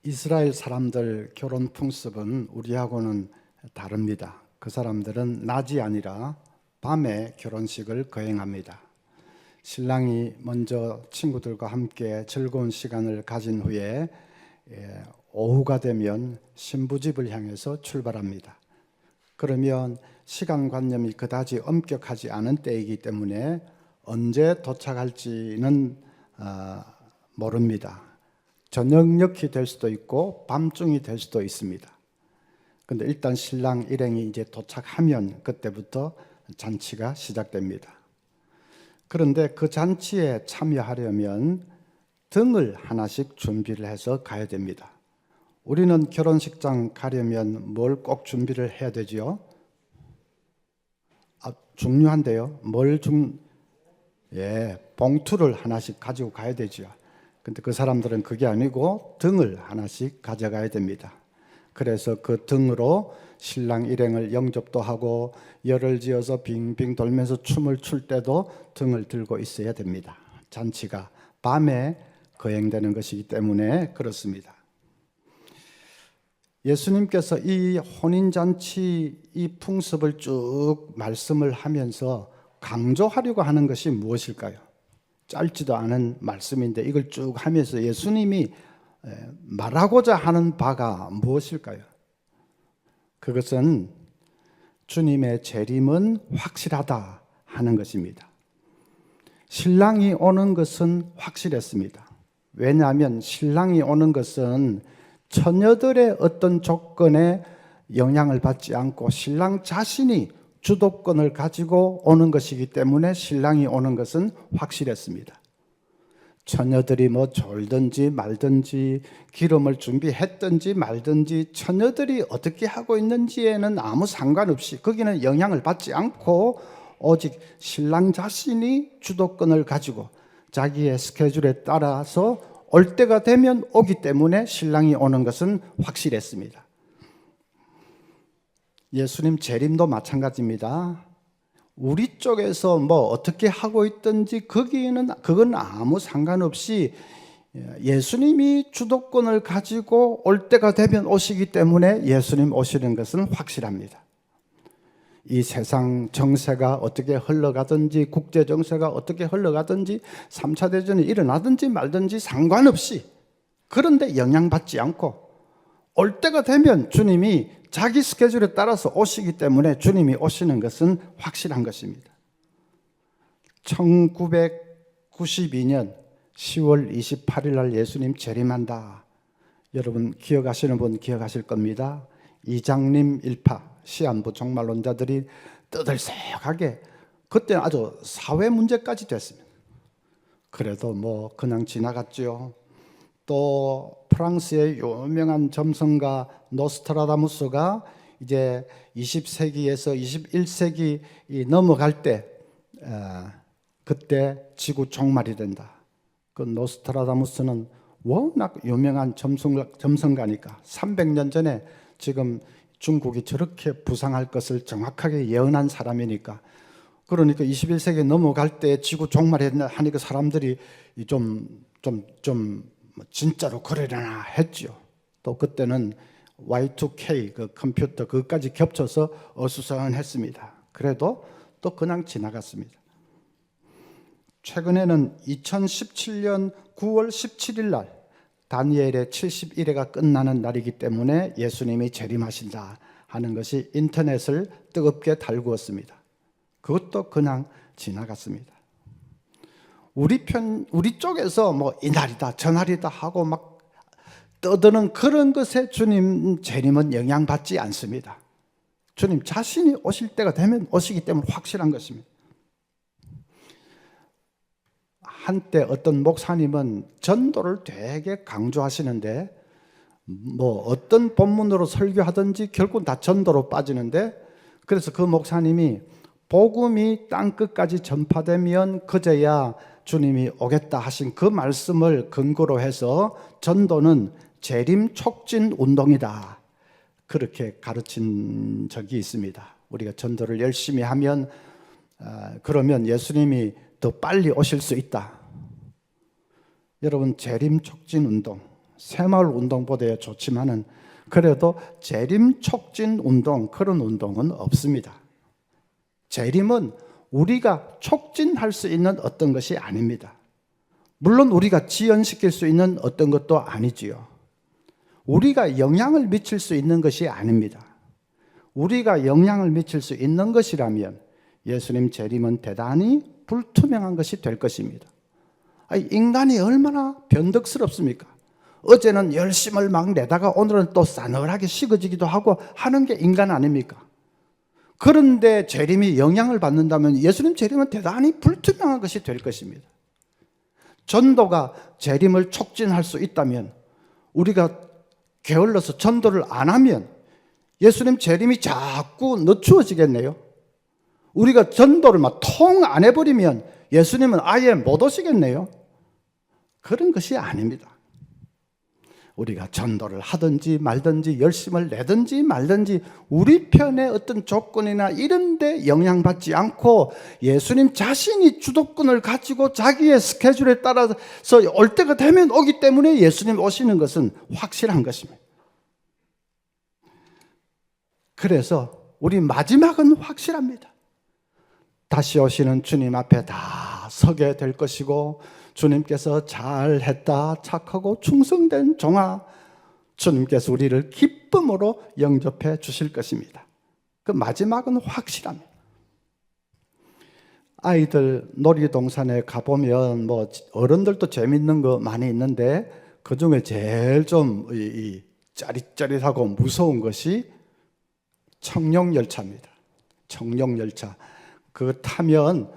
이스라엘 사람들 결혼 풍습은 우리하고는 다릅니다. 그 사람들은 낮이 아니라 밤에 결혼식을 거행합니다. 신랑이 먼저 친구들과 함께 즐거운 시간을 가진 후에 오후가 되면 신부집을 향해서 출발합니다. 그러면 시간관념이 그다지 엄격하지 않은 때이기 때문에 언제 도착할지는 모릅니다. 저녁녘이 될 수도 있고 밤중이 될 수도 있습니다. 근데 일단 신랑 일행이 이제 도착하면 그때부터 잔치가 시작됩니다. 그런데 그 잔치에 참여하려면 등을 하나씩 준비를 해서 가야 됩니다. 우리는 결혼식장 가려면 뭘 꼭 준비를 해야 되지요? 중요한데요. 봉투를 하나씩 가지고 가야 되죠. 근데 그 사람들은 그게 아니고 등을 하나씩 가져가야 됩니다. 그래서 그 등으로 신랑 일행을 영접도 하고 열을 지어서 빙빙 돌면서 춤을 출 때도 등을 들고 있어야 됩니다. 잔치가 밤에 거행되는 것이기 때문에 그렇습니다. 예수님께서 이 혼인잔치 이 풍습을 쭉 말씀을 하면서 강조하려고 하는 것이 무엇일까요? 짧지도 않은 말씀인데 이걸 쭉 하면서 예수님이 말하고자 하는 바가 무엇일까요? 그것은 주님의 재림은 확실하다 하는 것입니다. 신랑이 오는 것은 확실했습니다. 왜냐하면 신랑이 오는 것은 처녀들의 어떤 조건에 영향을 받지 않고 신랑 자신이 주도권을 가지고 오는 것이기 때문에 신랑이 오는 것은 확실했습니다. 처녀들이 뭐 졸든지 말든지 기름을 준비했든지 말든지 처녀들이 어떻게 하고 있는지에는 아무 상관없이 거기는 영향을 받지 않고 오직 신랑 자신이 주도권을 가지고 자기의 스케줄에 따라서 올 때가 되면 오기 때문에 신랑이 오는 것은 확실했습니다. 예수님 재림도 마찬가지입니다. 우리 쪽에서 뭐 어떻게 하고 있든지 그건 아무 상관없이 예수님이 주도권을 가지고 올 때가 되면 오시기 때문에 예수님 오시는 것은 확실합니다. 이 세상 정세가 어떻게 흘러가든지 국제 정세가 어떻게 흘러가든지 3차 대전이 일어나든지 말든지 상관없이 그런데 영향받지 않고 올 때가 되면 주님이 자기 스케줄에 따라서 오시기 때문에 주님이 오시는 것은 확실한 것입니다. 1992년 10월 28일 날 예수님 재림한다. 여러분 기억하시는 분 기억하실 겁니다. 이장님 일파 시한부 종말론자들이 떠들썩하게 그때 아주 사회 문제까지 됐습니다. 그래도 뭐 그냥 지나갔죠. 또 프랑스의 유명한 점성가 노스트라다무스가 이제 20세기에서 21세기 넘어갈 때 그때 지구 종말이 된다. 그 노스트라다무스는 워낙 유명한 점성가니까 300년 전에 지금 중국이 저렇게 부상할 것을 정확하게 예언한 사람이니까 그러니까 21세기 넘어갈 때 지구 종말이 하니까 사람들이 좀 진짜로 그러려나 했죠. 또 그때는 Y2K 그 컴퓨터 그것까지 겹쳐서 어수선했습니다. 그래도 또 그냥 지나갔습니다. 최근에는 2017년 9월 17일 날 다니엘의 71회가 끝나는 날이기 때문에 예수님이 재림하신다 하는 것이 인터넷을 뜨겁게 달구었습니다. 그것도 그냥 지나갔습니다. 우리 쪽에서 뭐 이날이다 저날이다 하고 막 떠드는 그런 것에 주님 재림은 영향받지 않습니다. 주님 자신이 오실 때가 되면 오시기 때문에 확실한 것입니다. 한때 어떤 목사님은 전도를 되게 강조하시는데 뭐 어떤 본문으로 설교하든지 결국 다 전도로 빠지는데 그래서 그 목사님이 복음이 땅끝까지 전파되면 그제야 주님이 오겠다 하신 그 말씀을 근거로 해서 전도는 재림 촉진 운동이다 그렇게 가르친 적이 있습니다. 우리가 전도를 열심히 하면 그러면 예수님이 더 빨리 오실 수 있다. 여러분 재림 촉진 운동 새마을 운동보다 좋지만은 그래도 재림 촉진 운동, 그런 운동은 없습니다. 재림은 우리가 촉진할 수 있는 어떤 것이 아닙니다. 물론 우리가 지연시킬 수 있는 어떤 것도 아니지요. 우리가 영향을 미칠 수 있는 것이 아닙니다. 우리가 영향을 미칠 수 있는 것이라면 예수님 재림은 대단히 불투명한 것이 될 것입니다. 인간이 얼마나 변덕스럽습니까? 어제는 열심을 막 내다가 오늘은 또 싸늘하게 식어지기도 하고 하는 게 인간 아닙니까? 그런데 재림이 영향을 받는다면 예수님 재림은 대단히 불투명한 것이 될 것입니다. 전도가 재림을 촉진할 수 있다면, 우리가 게을러서 전도를 안 하면 예수님 재림이 자꾸 늦추어지겠네요. 우리가 전도를 막 통 안 해버리면 예수님은 아예 못 오시겠네요. 그런 것이 아닙니다. 우리가 전도를 하든지 말든지 열심을 내든지 말든지 우리 편의 어떤 조건이나 이런 데 영향받지 않고 예수님 자신이 주도권을 가지고 자기의 스케줄에 따라서 올 때가 되면 오기 때문에 예수님 오시는 것은 확실한 것입니다. 그래서 우리 마지막은 확실합니다. 다시 오시는 주님 앞에 다 서게 될 것이고, 주님께서 잘했다, 착하고 충성된 종아, 주님께서 우리를 기쁨으로 영접해 주실 것입니다. 그 마지막은 확실합니다. 아이들 놀이동산에 가보면 뭐 어른들도 재밌는 거 많이 있는데 그 중에 제일 좀 짜릿짜릿하고 무서운 것이 청룡열차입니다. 청룡열차. 그거 타면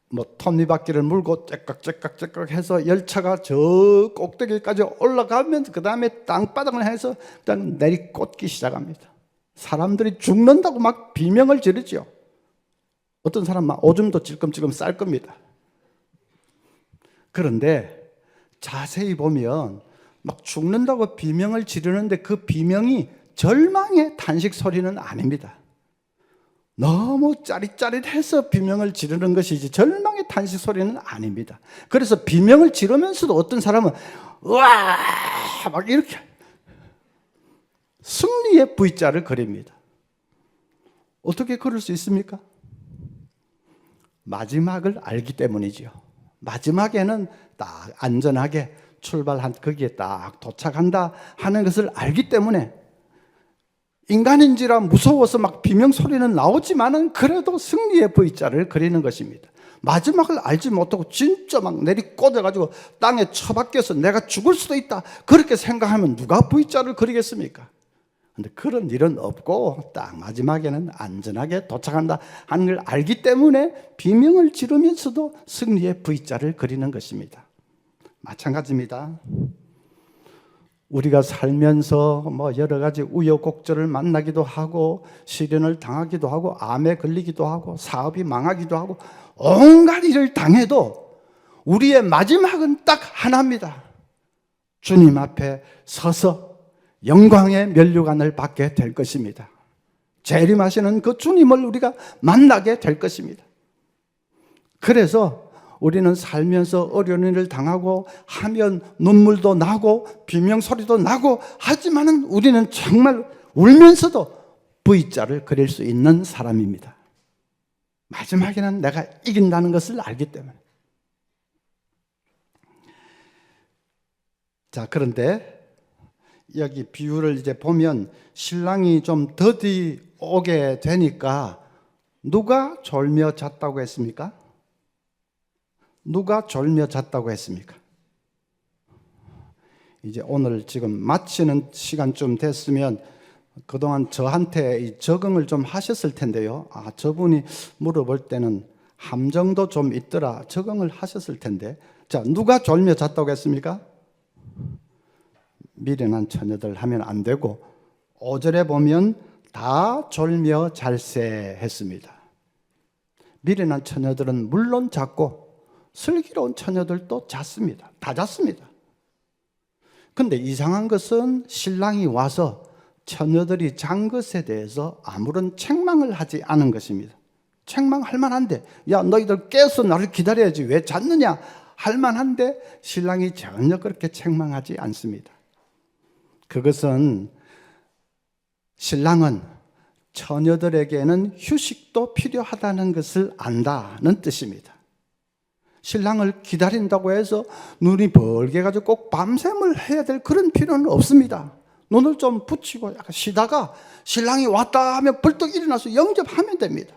뭐 톱니바퀴를 물고 째깍째깍째깍 해서 열차가 저 꼭대기까지 올라가면 그 다음에 땅바닥을 해서 그냥 내리꽂기 시작합니다. 사람들이 죽는다고 막 비명을 지르죠. 어떤 사람 막 오줌도 찔끔찔끔 쌀 겁니다. 그런데 자세히 보면 막 죽는다고 비명을 지르는데 그 비명이 절망의 탄식 소리는 아닙니다. 너무 짜릿짜릿해서 비명을 지르는 것이지 절망의 탄식 소리는 아닙니다. 그래서 비명을 지르면서도 어떤 사람은 우와 막 이렇게 승리의 V자를 그립니다. 어떻게 그럴 수 있습니까? 마지막을 알기 때문이죠. 마지막에는 딱 안전하게 출발한 거기에 딱 도착한다 하는 것을 알기 때문에 인간인지라 무서워서 막 비명 소리는 나오지만은 그래도 승리의 V자를 그리는 것입니다. 마지막을 알지 못하고 진짜 막 내리꽂아가지고 땅에 처박혀서 내가 죽을 수도 있다 그렇게 생각하면 누가 V자를 그리겠습니까? 근데 그런 일은 없고 딱 마지막에는 안전하게 도착한다 하는 걸 알기 때문에 비명을 지르면서도 승리의 V자를 그리는 것입니다. 마찬가지입니다. 우리가 살면서 뭐 여러 가지 우여곡절을 만나기도 하고 시련을 당하기도 하고 암에 걸리기도 하고 사업이 망하기도 하고 온갖 일을 당해도 우리의 마지막은 딱 하나입니다. 주님 앞에 서서 영광의 면류관을 받게 될 것입니다. 재림하시는 그 주님을 우리가 만나게 될 것입니다. 그래서 우리는 살면서 어려운 일을 당하고 하면 눈물도 나고 비명소리도 나고 하지만은 우리는 정말 울면서도 V자를 그릴 수 있는 사람입니다. 마지막에는 내가 이긴다는 것을 알기 때문에. 자, 그런데 여기 비유를 이제 보면 신랑이 좀 더디 오게 되니까 누가 졸며 잤다고 했습니까? 누가 졸며 잤다고 했습니까? 이제 오늘 지금 마치는 시간쯤 됐으면 그동안 저한테 적응을 좀 하셨을 텐데요. 저분이 물어볼 때는 함정도 좀 있더라. 적응을 하셨을 텐데. 자, 누가 졸며 잤다고 했습니까? 미련한 처녀들 하면 안 되고 5절에 보면 다 졸며 잘세 했습니다. 미련한 처녀들은 물론 잤고 슬기로운 처녀들도 잤습니다. 다 잤습니다. 그런데 이상한 것은 신랑이 와서 처녀들이 잔 것에 대해서 아무런 책망을 하지 않은 것입니다. 책망할 만한데, 야 너희들 깨서 나를 기다려야지 왜 잤느냐 할 만한데 신랑이 전혀 그렇게 책망하지 않습니다. 그것은 신랑은 처녀들에게는 휴식도 필요하다는 것을 안다는 뜻입니다. 신랑을 기다린다고 해서 눈이 벌게 가지고 꼭 밤샘을 해야 될 그런 필요는 없습니다. 눈을 좀 붙이고 약간 쉬다가 신랑이 왔다 하면 벌떡 일어나서 영접하면 됩니다.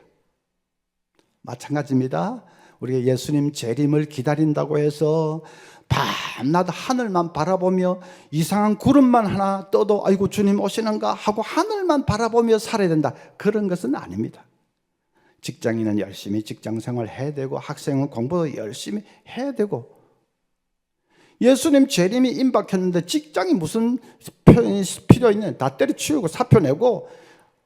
마찬가지입니다. 우리가 예수님 재림을 기다린다고 해서 밤낮 하늘만 바라보며 이상한 구름만 하나 떠도 아이고 주님 오시는가 하고 하늘만 바라보며 살아야 된다, 그런 것은 아닙니다. 직장인은 열심히 직장생활 해야 되고 학생은 공부도 열심히 해야 되고, 예수님 재림이 임박했는데 직장이 무슨 필요 있냐, 다 때려치우고 사표 내고,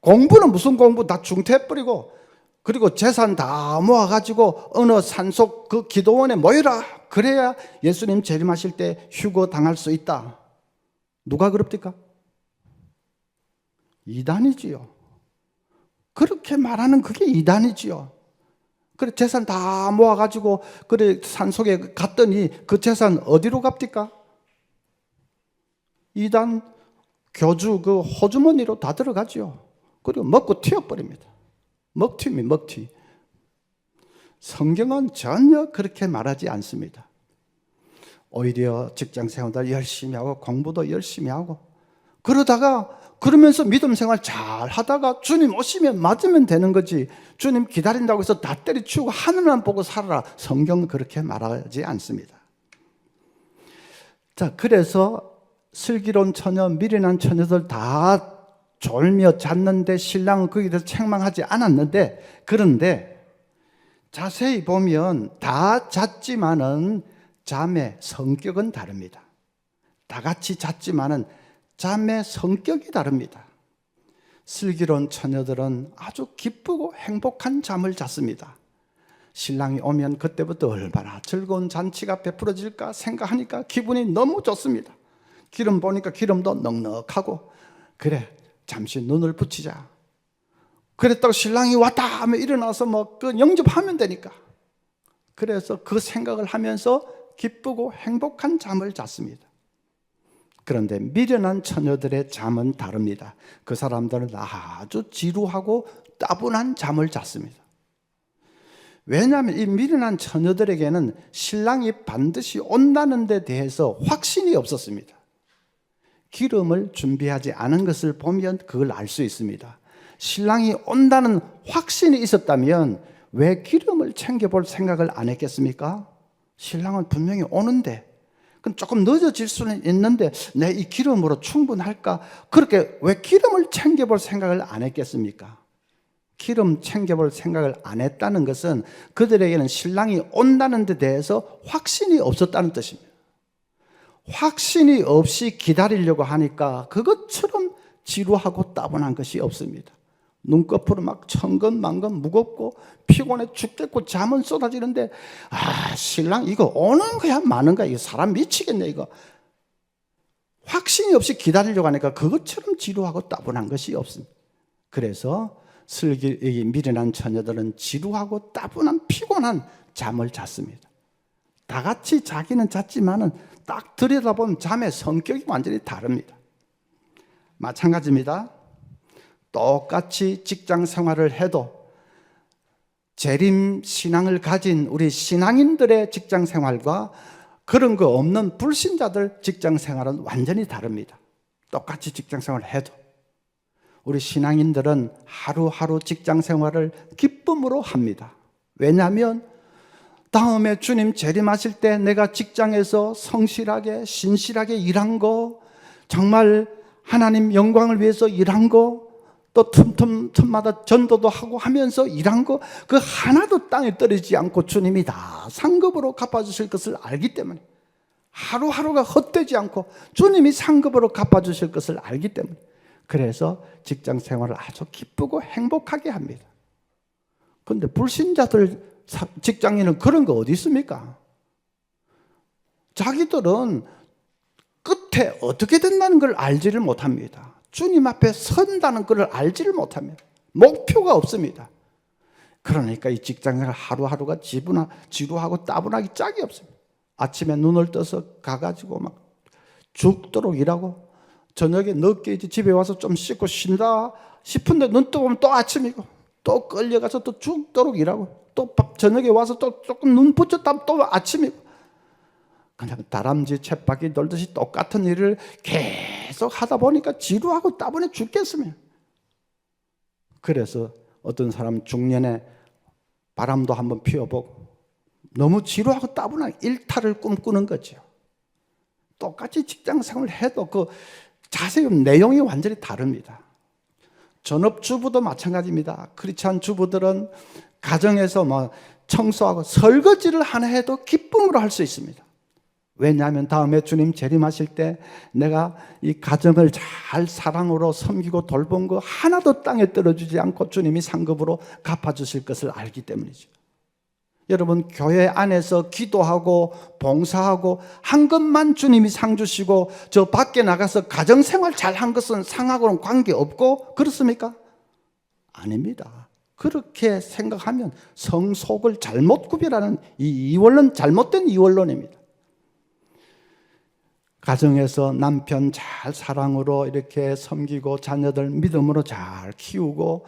공부는 무슨 공부 다 중퇴해버리고, 그리고 재산 다 모아가지고 어느 산속 그 기도원에 모여라, 그래야 예수님 재림하실 때 휴거 당할 수 있다. 누가 그럽니까? 이단이지요. 그렇게 말하는 그게 이단이지요. 그래 재산 다 모아가지고 그래 산속에 갔더니 그 재산 어디로 갑니까? 이단 교주 그 호주머니로 다 들어가죠. 그리고 먹고 튀어버립니다. 먹튀입니다. 먹튀. 성경은 전혀 그렇게 말하지 않습니다. 오히려 직장생활도 열심히 하고 공부도 열심히 하고 그러면서 믿음 생활 잘 하다가 주님 오시면 맞으면 되는 거지, 주님 기다린다고 해서 다 때려치우고 하늘만 보고 살아라, 성경은 그렇게 말하지 않습니다. 자, 그래서 슬기로운 처녀, 미련한 처녀들 다 졸며 잤는데 신랑은 거기에 대해서 책망하지 않았는데, 그런데 자세히 보면 다 잤지만은 잠의 성격은 다릅니다. 다 같이 잤지만은 잠의 성격이 다릅니다. 슬기로운 처녀들은 아주 기쁘고 행복한 잠을 잤습니다. 신랑이 오면 그때부터 얼마나 즐거운 잔치가 베풀어질까 생각하니까 기분이 너무 좋습니다. 기름 보니까 기름도 넉넉하고, 그래 잠시 눈을 붙이자, 그랬다고 신랑이 왔다 하면 일어나서 그 영접하면 되니까, 그래서 그 생각을 하면서 기쁘고 행복한 잠을 잤습니다. 그런데 미련한 처녀들의 잠은 다릅니다. 그 사람들은 아주 지루하고 따분한 잠을 잤습니다. 왜냐하면 이 미련한 처녀들에게는 신랑이 반드시 온다는 데 대해서 확신이 없었습니다. 기름을 준비하지 않은 것을 보면 그걸 알 수 있습니다. 신랑이 온다는 확신이 있었다면 왜 기름을 챙겨볼 생각을 안 했겠습니까? 신랑은 분명히 오는데, 그럼 조금 늦어질 수는 있는데 내 이 기름으로 충분할까? 그렇게 왜 기름을 챙겨볼 생각을 안 했겠습니까? 기름 챙겨볼 생각을 안 했다는 것은 그들에게는 신랑이 온다는 데 대해서 확신이 없었다는 뜻입니다. 확신이 없이 기다리려고 하니까 그것처럼 지루하고 따분한 것이 없습니다. 눈꺼풀은 막 천근만근 무겁고 피곤해 죽겠고 잠은 쏟아지는데, 신랑 이거 오는 거야 마는 거야, 이거 사람 미치겠네, 이거. 확신이 없이 기다리려고 하니까 그것처럼 지루하고 따분한 것이 없습니다. 그래서 미련한 처녀들은 지루하고 따분한 피곤한 잠을 잤습니다. 다 같이 자기는 잤지만은 딱 들여다보면 잠의 성격이 완전히 다릅니다. 마찬가지입니다. 똑같이 직장 생활을 해도 재림 신앙을 가진 우리 신앙인들의 직장 생활과 그런 거 없는 불신자들 직장 생활은 완전히 다릅니다. 똑같이 직장 생활을 해도 우리 신앙인들은 하루하루 직장 생활을 기쁨으로 합니다. 왜냐하면 다음에 주님 재림하실 때 내가 직장에서 성실하게 신실하게 일한 거, 정말 하나님 영광을 위해서 일한 거, 또 틈마다 전도도 하고 하면서 일한 거, 그 하나도 땅에 떨어지지 않고 주님이 다 상급으로 갚아주실 것을 알기 때문에, 하루하루가 헛되지 않고 주님이 상급으로 갚아주실 것을 알기 때문에, 그래서 직장 생활을 아주 기쁘고 행복하게 합니다. 그런데 불신자들 직장인은 그런 거 어디 있습니까? 자기들은 끝에 어떻게 된다는 걸 알지를 못합니다. 주님 앞에 선다는 것을 알지를 못합니다. 목표가 없습니다. 그러니까 이 직장생활 하루하루가 지루하고 따분하기 짝이 없습니다. 아침에 눈을 떠서 가가지고 막 죽도록 일하고, 저녁에 늦게 이제 집에 와서 좀 씻고 쉰다 싶은데 눈 뜨면 또 아침이고, 또 끌려가서 또 죽도록 일하고, 또 저녁에 와서 또 조금 눈 붙였다면 또 아침이고, 그냥 다람쥐 쳇바퀴 돌듯이 똑같은 일을 계속 하다 보니까 지루하고 따분해 죽겠으면. 그래서 어떤 사람 중년에 바람도 한번 피워보고 너무 지루하고 따분한 일탈을 꿈꾸는 거죠. 똑같이 직장 생활을 해도 그 자세히 내용이 완전히 다릅니다. 전업주부도 마찬가지입니다. 크리스찬 주부들은 가정에서 뭐 청소하고 설거지를 하나 해도 기쁨으로 할 수 있습니다. 왜냐하면 다음에 주님 재림하실 때 내가 이 가정을 잘 사랑으로 섬기고 돌본 거 하나도 땅에 떨어지지 않고 주님이 상급으로 갚아주실 것을 알기 때문이죠. 여러분, 교회 안에서 기도하고 봉사하고 한 것만 주님이 상 주시고 저 밖에 나가서 가정생활 잘한 것은 상하고는 관계없고 그렇습니까? 아닙니다. 그렇게 생각하면 성속을 잘못 구별하는 이 이원론, 잘못된 이원론입니다. 가정에서 남편 잘 사랑으로 이렇게 섬기고 자녀들 믿음으로 잘 키우고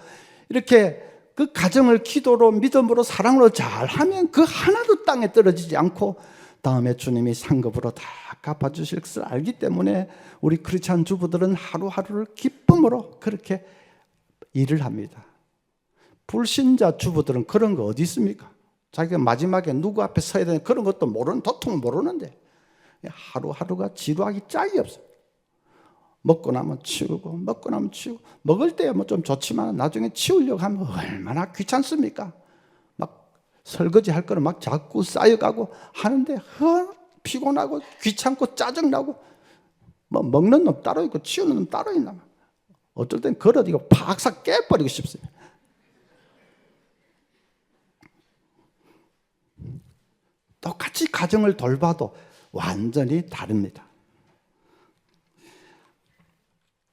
이렇게 그 가정을 기도로 믿음으로 사랑으로 잘하면 그 하나도 땅에 떨어지지 않고 다음에 주님이 상급으로 다 갚아주실 것을 알기 때문에 우리 크리스찬 주부들은 하루하루를 기쁨으로 그렇게 일을 합니다. 불신자 주부들은 그런 거 어디 있습니까? 자기가 마지막에 누구 앞에 서야 되는 그런 것도 모르는, 도통은 모르는데 하루하루가 지루하기 짝이 없어요. 먹고 나면 치우고 먹고 나면 치우고, 먹을 때야 뭐 좀 좋지만 나중에 치우려고 하면 얼마나 귀찮습니까? 막 설거지 할 거는 막 자꾸 쌓여가고 하는데 피곤하고 귀찮고 짜증나고, 뭐 먹는 놈 따로 있고 치우는 놈 따로 있나, 어쩔 땐 걸어디고 팍싹 깨버리고 싶습니다. 똑같이 가정을 돌봐도 완전히 다릅니다.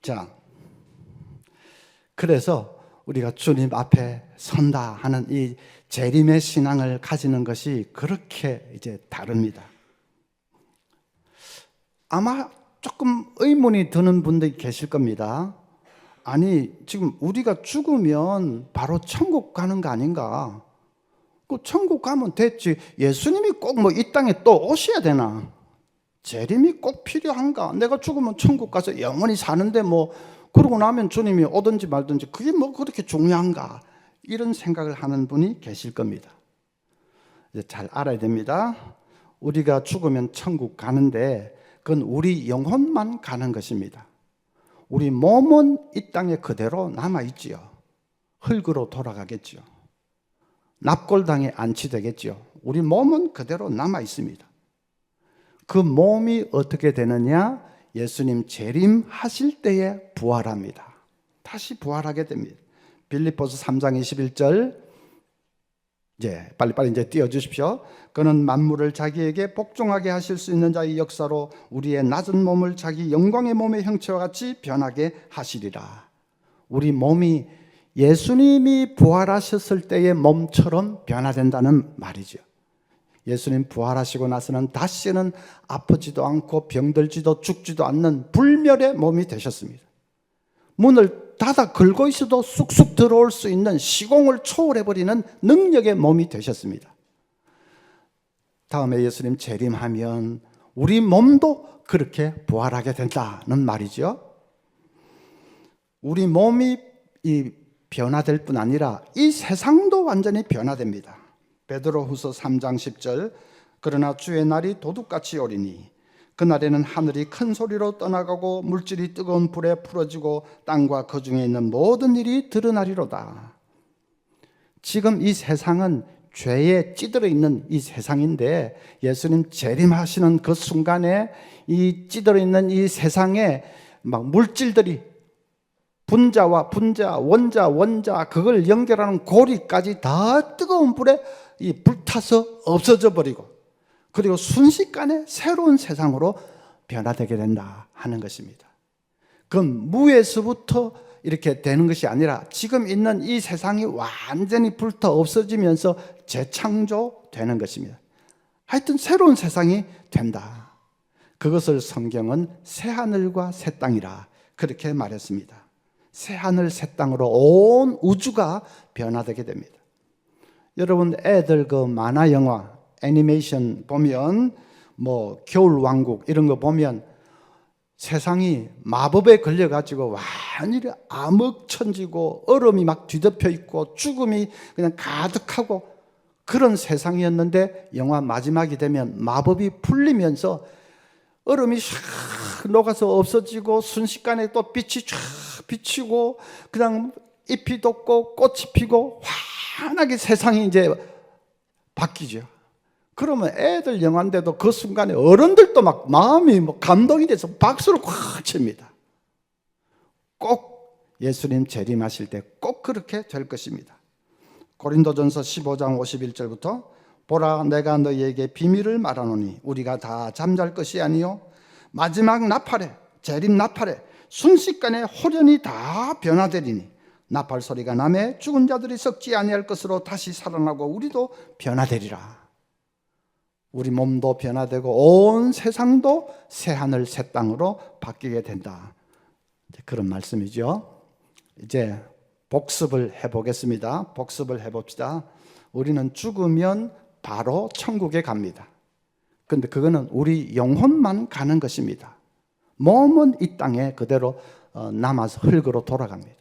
자, 그래서 우리가 주님 앞에 선다 하는 이 재림의 신앙을 가지는 것이 그렇게 이제 다릅니다. 아마 조금 의문이 드는 분들이 계실 겁니다. 아니, 지금 우리가 죽으면 바로 천국 가는 거 아닌가? 그 천국 가면 됐지, 예수님이 꼭 뭐 이 땅에 또 오셔야 되나? 재림이 꼭 필요한가? 내가 죽으면 천국 가서 영원히 사는데 뭐 그러고 나면 주님이 오든지 말든지 그게 뭐 그렇게 중요한가? 이런 생각을 하는 분이 계실 겁니다. 이제 잘 알아야 됩니다. 우리가 죽으면 천국 가는데 그건 우리 영혼만 가는 것입니다. 우리 몸은 이 땅에 그대로 남아있지요. 흙으로 돌아가겠지요. 납골당에 안치되겠지요. 우리 몸은 그대로 남아있습니다. 그 몸이 어떻게 되느냐? 예수님 재림하실 때에 부활합니다. 다시 부활하게 됩니다. 빌립보서 3장 21절, 이제 빨리빨리 이제 띄워주십시오. 그는 만물을 자기에게 복종하게 하실 수 있는 자의 역사로 우리의 낮은 몸을 자기 영광의 몸의 형체와 같이 변하게 하시리라. 우리 몸이 예수님이 부활하셨을 때의 몸처럼 변화된다는 말이죠. 예수님 부활하시고 나서는 다시는 아프지도 않고 병들지도 죽지도 않는 불멸의 몸이 되셨습니다. 문을 닫아 걸고 있어도 쑥쑥 들어올 수 있는 시공을 초월해버리는 능력의 몸이 되셨습니다. 다음에 예수님 재림하면 우리 몸도 그렇게 부활하게 된다는 말이죠. 우리 몸이 변화될 뿐 아니라 이 세상도 완전히 변화됩니다. 베드로후서 3장 10절, 그러나 주의 날이 도둑같이 오리니 그날에는 하늘이 큰 소리로 떠나가고 물질이 뜨거운 불에 풀어지고 땅과 그 중에 있는 모든 일이 드러나리로다. 지금 이 세상은 죄에 찌들어 있는 이 세상인데 예수님 재림하시는 그 순간에 이 찌들어 있는 이 세상에 막 물질들이 분자와 분자, 원자 그걸 연결하는 고리까지 다 뜨거운 불에 불타서 없어져 버리고, 그리고 순식간에 새로운 세상으로 변화되게 된다 하는 것입니다. 그건 무에서부터 이렇게 되는 것이 아니라 지금 있는 이 세상이 완전히 불타 없어지면서 재창조되는 것입니다. 하여튼 새로운 세상이 된다. 그것을 성경은 새하늘과 새 땅이라 그렇게 말했습니다. 새하늘 새 땅으로 온 우주가 변화되게 됩니다. 여러분 애들 그 만화 영화 애니메이션 보면 뭐 겨울왕국 이런 거 보면 세상이 마법에 걸려가지고 완전히 암흑천지고 얼음이 막 뒤덮여 있고 죽음이 그냥 가득하고 그런 세상이었는데 영화 마지막이 되면 마법이 풀리면서 얼음이 샥 녹아서 없어지고 순식간에 또 빛이 쫙 비치고 그냥 잎이 돋고 꽃이 피고 환하게 세상이 이제 바뀌죠. 그러면 애들 영화인데도 그 순간에 어른들도 막 마음이 뭐 감동이 돼서 박수를 꽉 칩니다. 꼭 예수님 재림하실 때 꼭 그렇게 될 것입니다. 고린도전서 15장 51절부터 보라 내가 너희에게 비밀을 말하노니 우리가 다 잠잘 것이 아니요 마지막 나팔에 재림 나팔에 순식간에 호련히 다 변화되리니 나팔 소리가 나매 죽은 자들이 썩지 아니할 것으로 다시 살아나고 우리도 변화되리라. 우리 몸도 변화되고 온 세상도 새하늘 새 땅으로 바뀌게 된다. 그런 말씀이죠. 이제 복습을 해보겠습니다. 복습을 해봅시다. 우리는 죽으면 바로 천국에 갑니다. 그런데 그거는 우리 영혼만 가는 것입니다. 몸은 이 땅에 그대로 남아서 흙으로 돌아갑니다.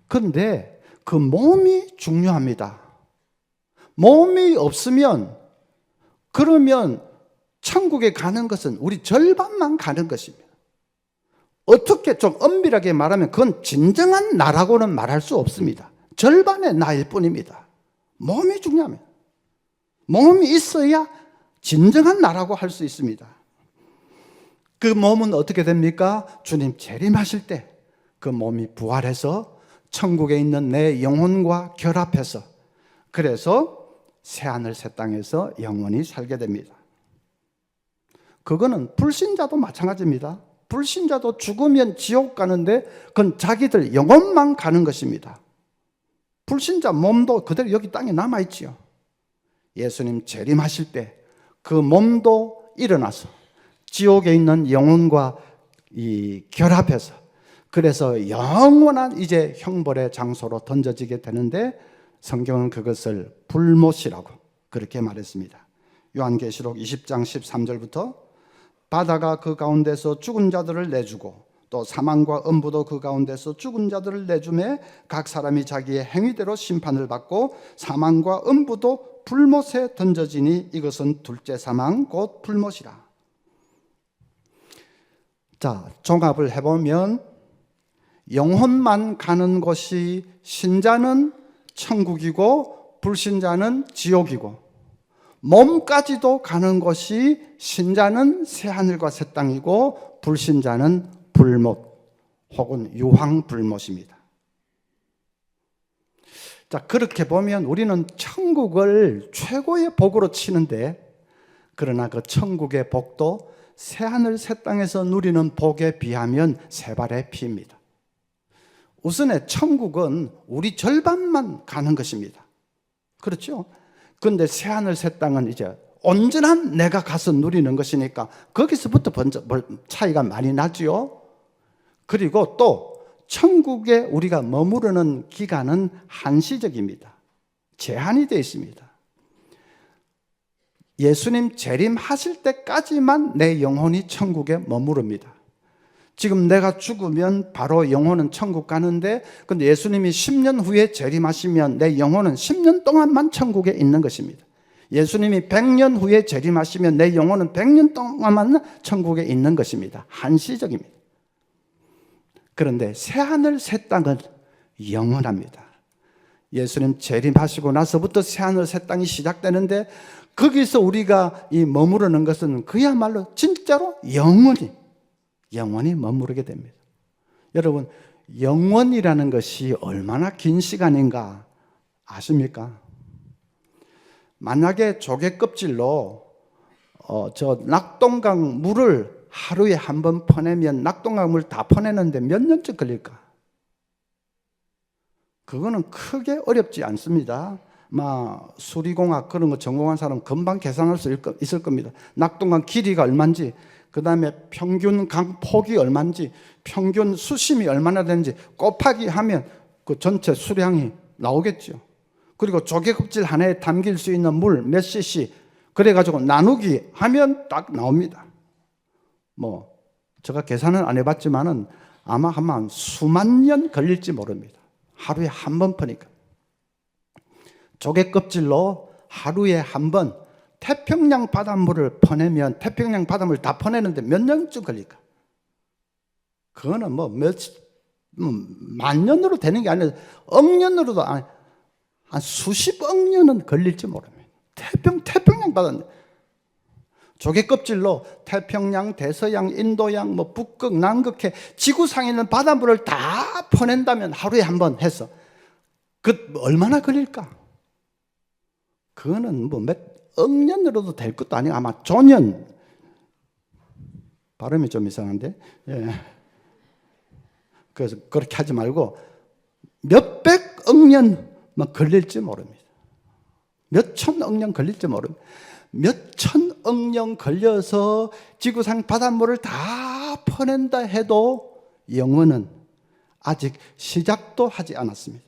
그런데 그 몸이 중요합니다. 몸이 없으면 그러면 천국에 가는 것은 우리 절반만 가는 것입니다. 어떻게 좀 엄밀하게 말하면 그건 진정한 나라고는 말할 수 없습니다. 절반의 나일 뿐입니다. 몸이 중요합니다. 몸이 있어야 진정한 나라고 할 수 있습니다. 그 몸은 어떻게 됩니까? 주님 재림하실 때 그 몸이 부활해서 천국에 있는 내 영혼과 결합해서 그래서 새하늘 새 땅에서 영원히 살게 됩니다. 그거는 불신자도 마찬가지입니다. 불신자도 죽으면 지옥 가는데 그건 자기들 영혼만 가는 것입니다. 불신자 몸도 그대로 여기 땅에 남아있지요. 예수님 재림하실 때 그 몸도 일어나서 지옥에 있는 영혼과 결합해서 그래서 영원한 이제 형벌의 장소로 던져지게 되는데 성경은 그것을 불못이라고 그렇게 말했습니다. 요한계시록 20장 13절부터 바다가 그 가운데서 죽은 자들을 내주고 또 사망과 음부도 그 가운데서 죽은 자들을 내주매 각 사람이 자기의 행위대로 심판을 받고 사망과 음부도 불못에 던져지니 이것은 둘째 사망 곧 불못이라. 자, 종합을 해보면 영혼만 가는 곳이 신자는 천국이고 불신자는 지옥이고 몸까지도 가는 곳이 신자는 새하늘과 새 땅이고 불신자는 불못 혹은 유황불못입니다. 자, 그렇게 보면 우리는 천국을 최고의 복으로 치는데 그러나 그 천국의 복도 새하늘 새 땅에서 누리는 복에 비하면 세 발의 피입니다. 우선에 천국은 우리 절반만 가는 것입니다. 그렇죠? 그런데 새하늘 새 땅은 이제 온전한 내가 가서 누리는 것이니까 거기서부터 차이가 많이 나죠. 그리고 또 천국에 우리가 머무르는 기간은 한시적입니다. 제한이 되어 있습니다. 예수님 재림하실 때까지만 내 영혼이 천국에 머무릅니다. 지금 내가 죽으면 바로 영혼은 천국 가는데 근데 예수님이 10년 후에 재림하시면 내 영혼은 10년 동안만 천국에 있는 것입니다. 예수님이 100년 후에 재림하시면 내 영혼은 100년 동안만 천국에 있는 것입니다. 한시적입니다. 그런데 새하늘 새 땅은 영원합니다. 예수님 재림하시고 나서부터 새하늘 새 땅이 시작되는데 거기서 우리가 이 머무르는 것은 그야말로 진짜로 영원히 머무르게 됩니다. 여러분, 영원이라는 것이 얼마나 긴 시간인가 아십니까? 만약에 조개 껍질로 저 낙동강 물을 하루에 한 번 퍼내면 낙동강 물 다 퍼내는데 몇 년쯤 걸릴까? 그거는 크게 어렵지 않습니다. 수리공학 그런 거 전공한 사람 금방 계산할 수 있을 겁니다. 낙동강 길이가 얼마인지 그 다음에 평균 강폭이 얼마인지, 평균 수심이 얼마나 되는지 곱하기 하면 그 전체 수량이 나오겠죠. 그리고 조개 껍질 하나에 담길 수 있는 물 몇 cc 그래가지고 나누기 하면 딱 나옵니다. 뭐 제가 계산은 안 해봤지만은 아마 한 수만 년 걸릴지 모릅니다. 하루에 한 번 퍼니까. 조개 껍질로 하루에 한 번 태평양 바닷물을 퍼내면 태평양 바닷물 다 퍼내는데 몇 년쯤 걸릴까? 그거는 뭐 만 년으로 되는 게 아니라 억년으로도 한 수십억 년은 걸릴지 모릅니다. 태평양 바닷물. 조개 껍질로 태평양, 대서양, 인도양, 뭐 북극, 남극해 지구상에 있는 바닷물을 다 퍼낸다면 하루에 한 번 해서 그 얼마나 걸릴까? 그거는 뭐 몇 억년으로도 될 것도 아니고 아마 조년, 발음이 좀 이상한데, 예. 그래서 그렇게 하지 말고 몇백억 년 걸릴지 모릅니다. 몇천억 년 걸릴지 모릅니다. 몇천억 년 걸려서 지구상 바닷물을 다 퍼낸다 해도 영원은 아직 시작도 하지 않았습니다.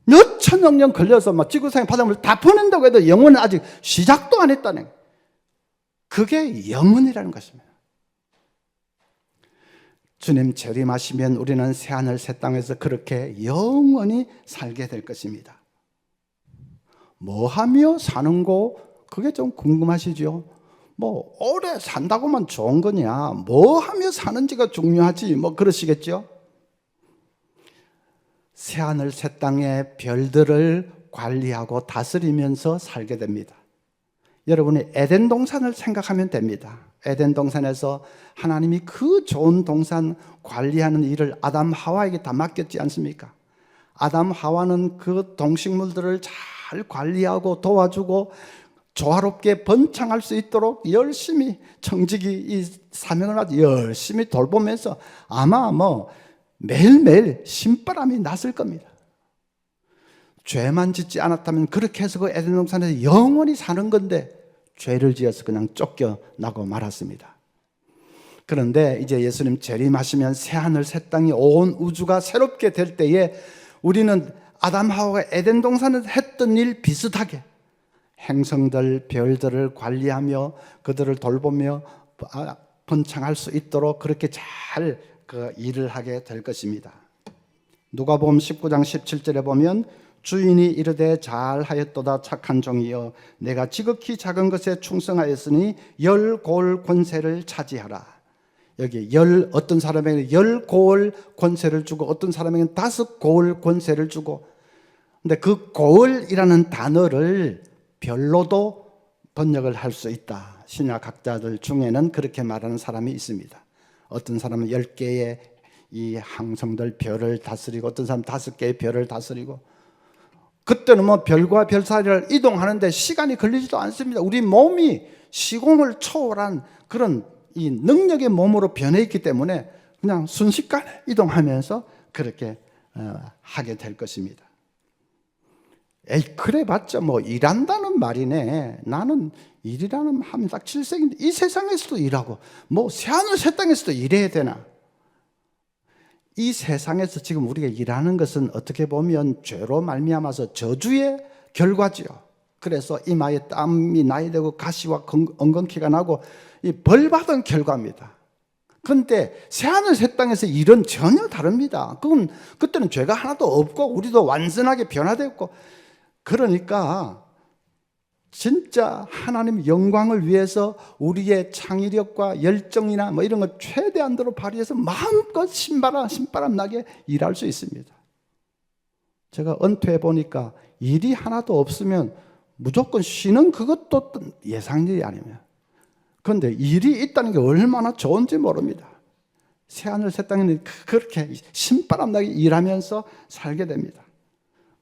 몇천억 년 걸려서 막 지구상의 바닷물을 다 퍼낸다고 해도 영원은 아직 시작도 안 했다는 거예요. 그게 영원이라는 것입니다. 주님 재림하시면 우리는 새하늘 새 땅에서 그렇게 영원히 살게 될 것입니다. 뭐 하며 사는고 그게 좀 궁금하시죠? 뭐 오래 산다고만 좋은 거냐, 뭐 하며 사는지가 중요하지 뭐 그러시겠죠? 새하늘 새 땅의 별들을 관리하고 다스리면서 살게 됩니다. 여러분이 에덴 동산을 생각하면 됩니다. 에덴 동산에서 하나님이 그 좋은 동산 관리하는 일을 아담 하와에게 다 맡겼지 않습니까? 아담 하와는 그 동식물들을 잘 관리하고 도와주고 조화롭게 번창할 수 있도록 열심히 청지기 이 사명을 아주 열심히 돌보면서 아마 뭐 매일매일 신바람이 났을 겁니다. 죄만 짓지 않았다면 그렇게 해서 그 에덴 동산에서 영원히 사는 건데 죄를 지어서 그냥 쫓겨나고 말았습니다. 그런데 이제 예수님 재림하시면 새하늘 새 땅이 온 우주가 새롭게 될 때에 우리는 아담 하와가 에덴 동산에서 했던 일 비슷하게 행성들, 별들을 관리하며 그들을 돌보며 번창할 수 있도록 그렇게 잘 그 일을 하게 될 것입니다. 누가복음 19장 17절에 보면 주인이 이르되 잘하였도다 착한 종이여 내가 지극히 작은 것에 충성하였으니 10고을 권세를 차지하라. 여기 어떤 사람에게 10고을 권세를 주고 어떤 사람에게는 5고을 권세를 주고, 근데 그 고을이라는 단어를 별로도 번역을 할 수 있다. 신약학자들 중에는 그렇게 말하는 사람이 있습니다. 어떤 사람은 10개의 이 항성들 별을 다스리고 어떤 사람은 5개의 별을 다스리고, 그때는 뭐 별과 별 사이를 이동하는데 시간이 걸리지도 않습니다. 우리 몸이 시공을 초월한 그런 이 능력의 몸으로 변해 있기 때문에 그냥 순식간에 이동하면서 그렇게 하게 될 것입니다. 에이 그래 봤자 뭐 일한다는 말이네. 나는 일이라는 하면 딱 질색인데 이 세상에서도 일하고 뭐 새하늘 새 땅에서도 일해야 되나? 이 세상에서 지금 우리가 일하는 것은 어떻게 보면 죄로 말미암아서 저주의 결과지요. 그래서 이마에 땀이 나야 되고 가시와 엉겅퀴가 나고 이 벌받은 결과입니다. 그런데 새하늘 새 땅에서 일은 전혀 다릅니다. 그건 그때는 죄가 하나도 없고 우리도 완전하게 변화됐고, 그러니까 진짜 하나님 영광을 위해서 우리의 창의력과 열정이나 뭐 이런 걸 최대한도로 발휘해서 마음껏 신바람 나게 일할 수 있습니다. 제가 은퇴해 보니까 일이 하나도 없으면 무조건 쉬는 그것도 예상일이 아닙니다. 그런데 일이 있다는 게 얼마나 좋은지 모릅니다. 새하늘 새 땅에는 그렇게 신바람 나게 일하면서 살게 됩니다.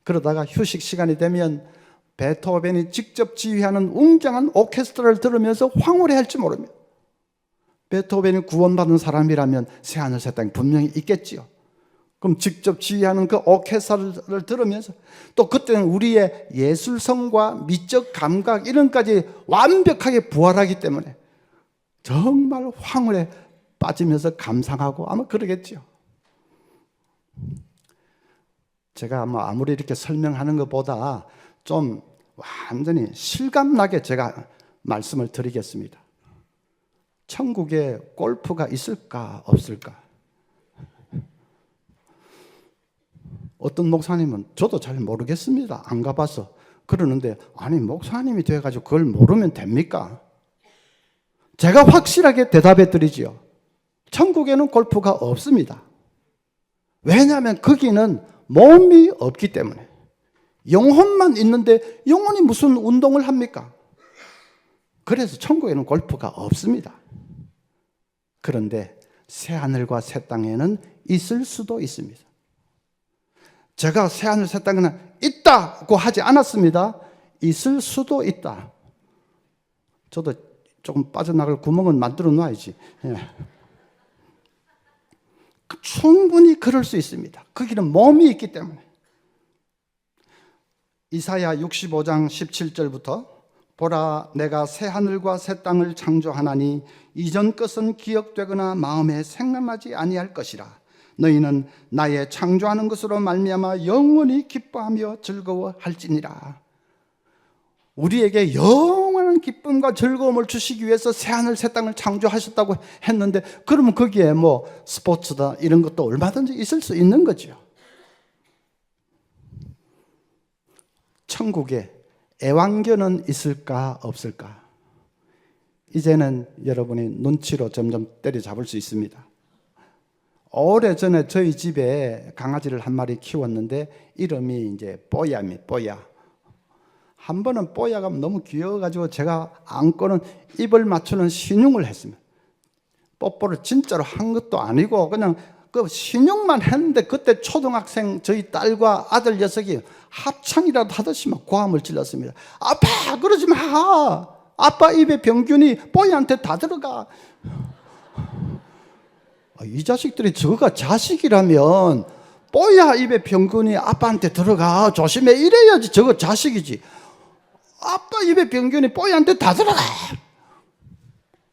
그러다가 휴식 시간이 되면 베토벤이 직접 지휘하는 웅장한 오케스트라를 들으면서 황홀해 할지 모릅니다. 베토벤이 구원받은 사람이라면 새하늘 새 땅이 분명히 있겠지요. 그럼 직접 지휘하는 그 오케스트라를 들으면서 또 그때는 우리의 예술성과 미적 감각 이런까지 완벽하게 부활하기 때문에 정말 황홀에 빠지면서 감상하고 아마 그러겠죠. 제가 아무리 이렇게 설명하는 것보다 좀 완전히 실감나게 제가 말씀을 드리겠습니다. 천국에 골프가 있을까 없을까? 어떤 목사님은 저도 잘 모르겠습니다. 안 가봐서. 그러는데 아니 목사님이 돼가지고 그걸 모르면 됩니까? 제가 확실하게 대답해 드리지요. 천국에는 골프가 없습니다. 왜냐하면 거기는 몸이 없기 때문에. 영혼만 있는데 영혼이 무슨 운동을 합니까? 그래서 천국에는 골프가 없습니다. 그런데 새하늘과 새 땅에는 있을 수도 있습니다. 제가 새하늘 새 땅에는 있다고 하지 않았습니다. 있을 수도 있다. 저도 조금 빠져나갈 구멍은 만들어 놔야지. 예. 충분히 그럴 수 있습니다. 거기는 몸이 있기 때문에. 이사야 65장 17절부터 보라 내가 새 하늘과 새 땅을 창조하나니 이전 것은 기억되거나 마음에 생각나지 아니할 것이라. 너희는 나의 창조하는 것으로 말미암아 영원히 기뻐하며 즐거워할지니라. 우리에게 영원한 기쁨과 즐거움을 주시기 위해서 새하늘 새 땅을 창조하셨다고 했는데 그러면 거기에 뭐 스포츠다 이런 것도 얼마든지 있을 수 있는 거죠. 천국에 애완견은 있을까 없을까? 이제는 여러분이 눈치로 점점 때려잡을 수 있습니다. 오래전에 저희 집에 강아지를 한 마리 키웠는데 이름이 이제 뽀야입니다. 뽀야. 한 번은 뽀야가 너무 귀여워가지고 제가 안고는 입을 맞추는 신용을 했습니다. 뽀뽀를 진짜로 한 것도 아니고 그냥 그 신용만 했는데 그때 초등학생 저희 딸과 아들 녀석이 합창이라도 하듯이 막 고함을 질렀습니다. 아빠 그러지 마. 아빠 입에 병균이 뽀야한테 다 들어가. 이 자식들이 저가 자식이라면 뽀야 입에 병균이 아빠한테 들어가 조심해 이래야지 저거 자식이지. 아빠 입에 병균이 뽀야한테 다 들어가.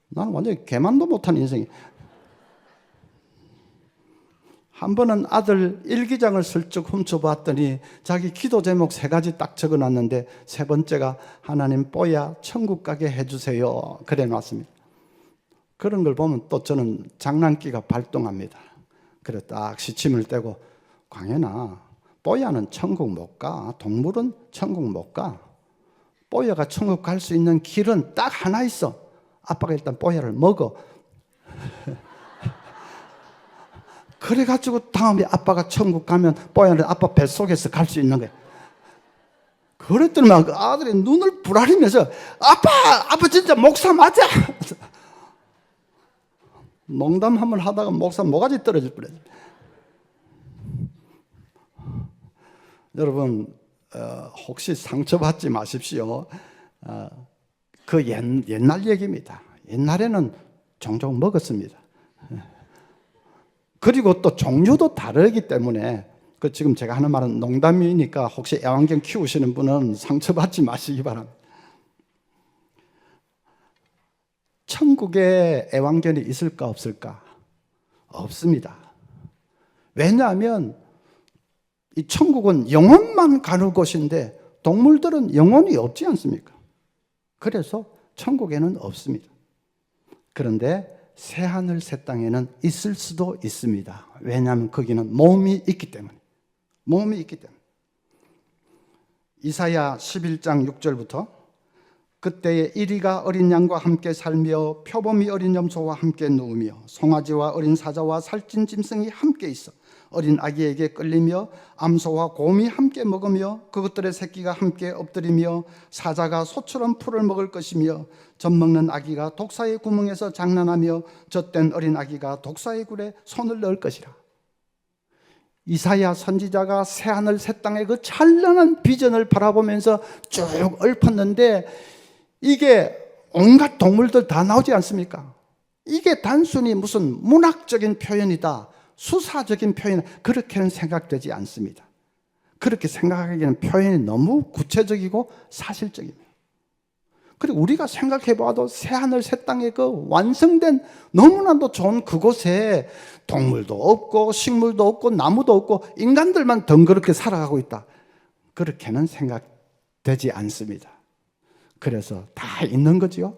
나는 완전히 개만도 못한 인생이. 한 번은 아들 일기장을 슬쩍 훔쳐봤더니 자기 기도 제목 3가지 딱 적어놨는데 3번째가 하나님 뽀야 천국 가게 해주세요 그래 놨습니다. 그런 걸 보면 또 저는 장난기가 발동합니다. 그래 딱 시침을 떼고 광현아 뽀야는 천국 못 가. 동물은 천국 못 가. 뽀야가 천국 갈 수 있는 길은 딱 하나 있어. 아빠가 일단 뽀야를 먹어. 그래가지고 다음에 아빠가 천국 가면 뽀야는 아빠 뱃속에서 갈 수 있는 거야. 그랬더니 막 아들이 눈을 부라리면서 아빠 진짜 목사 맞아. 농담 한번 하다가 목사 모가지 떨어질 뻔했어요. 여러분 혹시 상처받지 마십시오. 그 옛날 얘기입니다. 옛날에는 종종 먹었습니다. 그리고 또 종류도 다르기 때문에 그 지금 제가 하는 말은 농담이니까 혹시 애완견 키우시는 분은 상처받지 마시기 바랍니다. 천국에 애완견이 있을까 없을까? 없습니다. 왜냐하면 이 천국은 영혼만 가는 곳인데 동물들은 영혼이 없지 않습니까? 그래서 천국에는 없습니다. 그런데 새하늘 새 땅에는 있을 수도 있습니다. 왜냐하면 거기는 몸이 있기 때문에. 몸이 있기 때문에. 이사야 11장 6절부터 그때에 이리가 어린 양과 함께 살며 표범이 어린 염소와 함께 누우며 송아지와 어린 사자와 살찐 짐승이 함께 있어 어린 아기에게 끌리며 암소와 곰이 함께 먹으며 그것들의 새끼가 함께 엎드리며 사자가 소처럼 풀을 먹을 것이며 젖먹는 아기가 독사의 구멍에서 장난하며 젖된 어린 아기가 독사의 굴에 손을 넣을 것이라. 이사야 선지자가 새하늘 새 땅의 그 찬란한 비전을 바라보면서 쭉 읊었는데 이게 온갖 동물들 다 나오지 않습니까? 이게 단순히 무슨 문학적인 표현이다, 수사적인 표현, 그렇게는 생각되지 않습니다. 그렇게 생각하기에는 표현이 너무 구체적이고 사실적입니다. 그리고 우리가 생각해봐도 새하늘 새 땅의 그 완성된 너무나도 좋은 그곳에 동물도 없고 식물도 없고 나무도 없고 인간들만 덩그렇게 살아가고 있다. 그렇게는 생각되지 않습니다. 그래서 다 있는 거지요.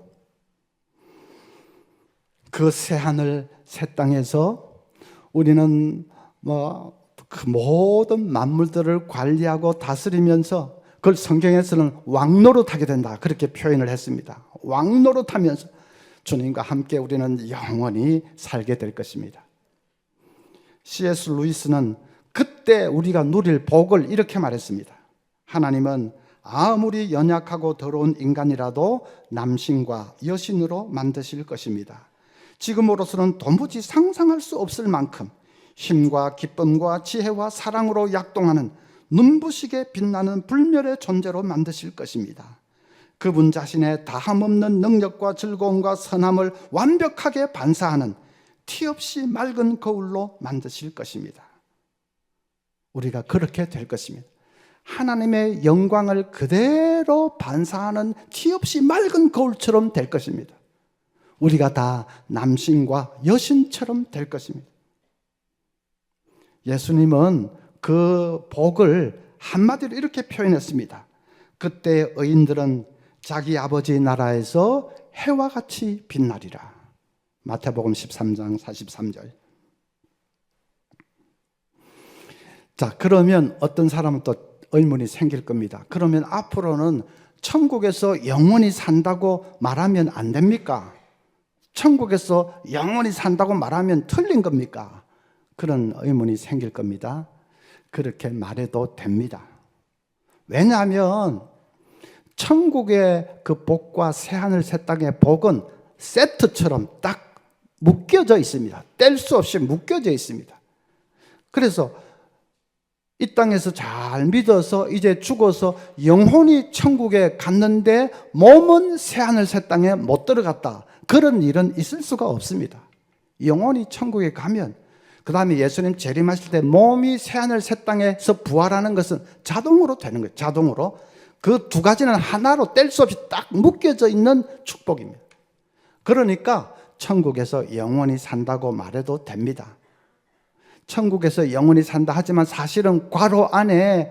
그 새하늘 새 땅에서 우리는 그 모든 만물들을 관리하고 다스리면서 그걸 성경에서는 왕노릇하게 된다, 그렇게 표현을 했습니다. 왕노릇하면서 주님과 함께 우리는 영원히 살게 될 것입니다. C.S. 루이스는 그때 우리가 누릴 복을 이렇게 말했습니다. 하나님은 아무리 연약하고 더러운 인간이라도 남신과 여신으로 만드실 것입니다. 지금으로서는 도무지 상상할 수 없을 만큼 힘과 기쁨과 지혜와 사랑으로 약동하는 눈부시게 빛나는 불멸의 존재로 만드실 것입니다. 그분 자신의 다함없는 능력과 즐거움과 선함을 완벽하게 반사하는 티 없이 맑은 거울로 만드실 것입니다. 우리가 그렇게 될 것입니다. 하나님의 영광을 그대로 반사하는 티 없이 맑은 거울처럼 될 것입니다. 우리가 다 남신과 여신처럼 될 것입니다. 예수님은 그 복을 한마디로 이렇게 표현했습니다. 그때 의인들은 자기 아버지 나라에서 해와 같이 빛나리라. 마태복음 13장 43절. 자, 그러면 어떤 사람은 또 의문이 생길 겁니다. 그러면 앞으로는 천국에서 영원히 산다고 말하면 안 됩니까? 천국에서 영원히 산다고 말하면 틀린 겁니까? 그런 의문이 생길 겁니다. 그렇게 말해도 됩니다. 왜냐하면 천국의 그 복과 새하늘 새 땅의 복은 세트처럼 딱 묶여져 있습니다. 뗄 수 없이 묶여져 있습니다. 그래서 이 땅에서 잘 믿어서 이제 죽어서 영혼이 천국에 갔는데 몸은 새하늘 새 땅에 못 들어갔다, 그런 일은 있을 수가 없습니다. 영혼이 천국에 가면 그 다음에 예수님 재림하실 때 몸이 새하늘 새 땅에서 부활하는 것은 자동으로 되는 거예요. 자동으로. 그 두 가지는 하나로 뗄 수 없이 딱 묶여져 있는 축복입니다. 그러니까 천국에서 영원히 산다고 말해도 됩니다. 천국에서 영원히 산다 하지만 사실은 괄호 안에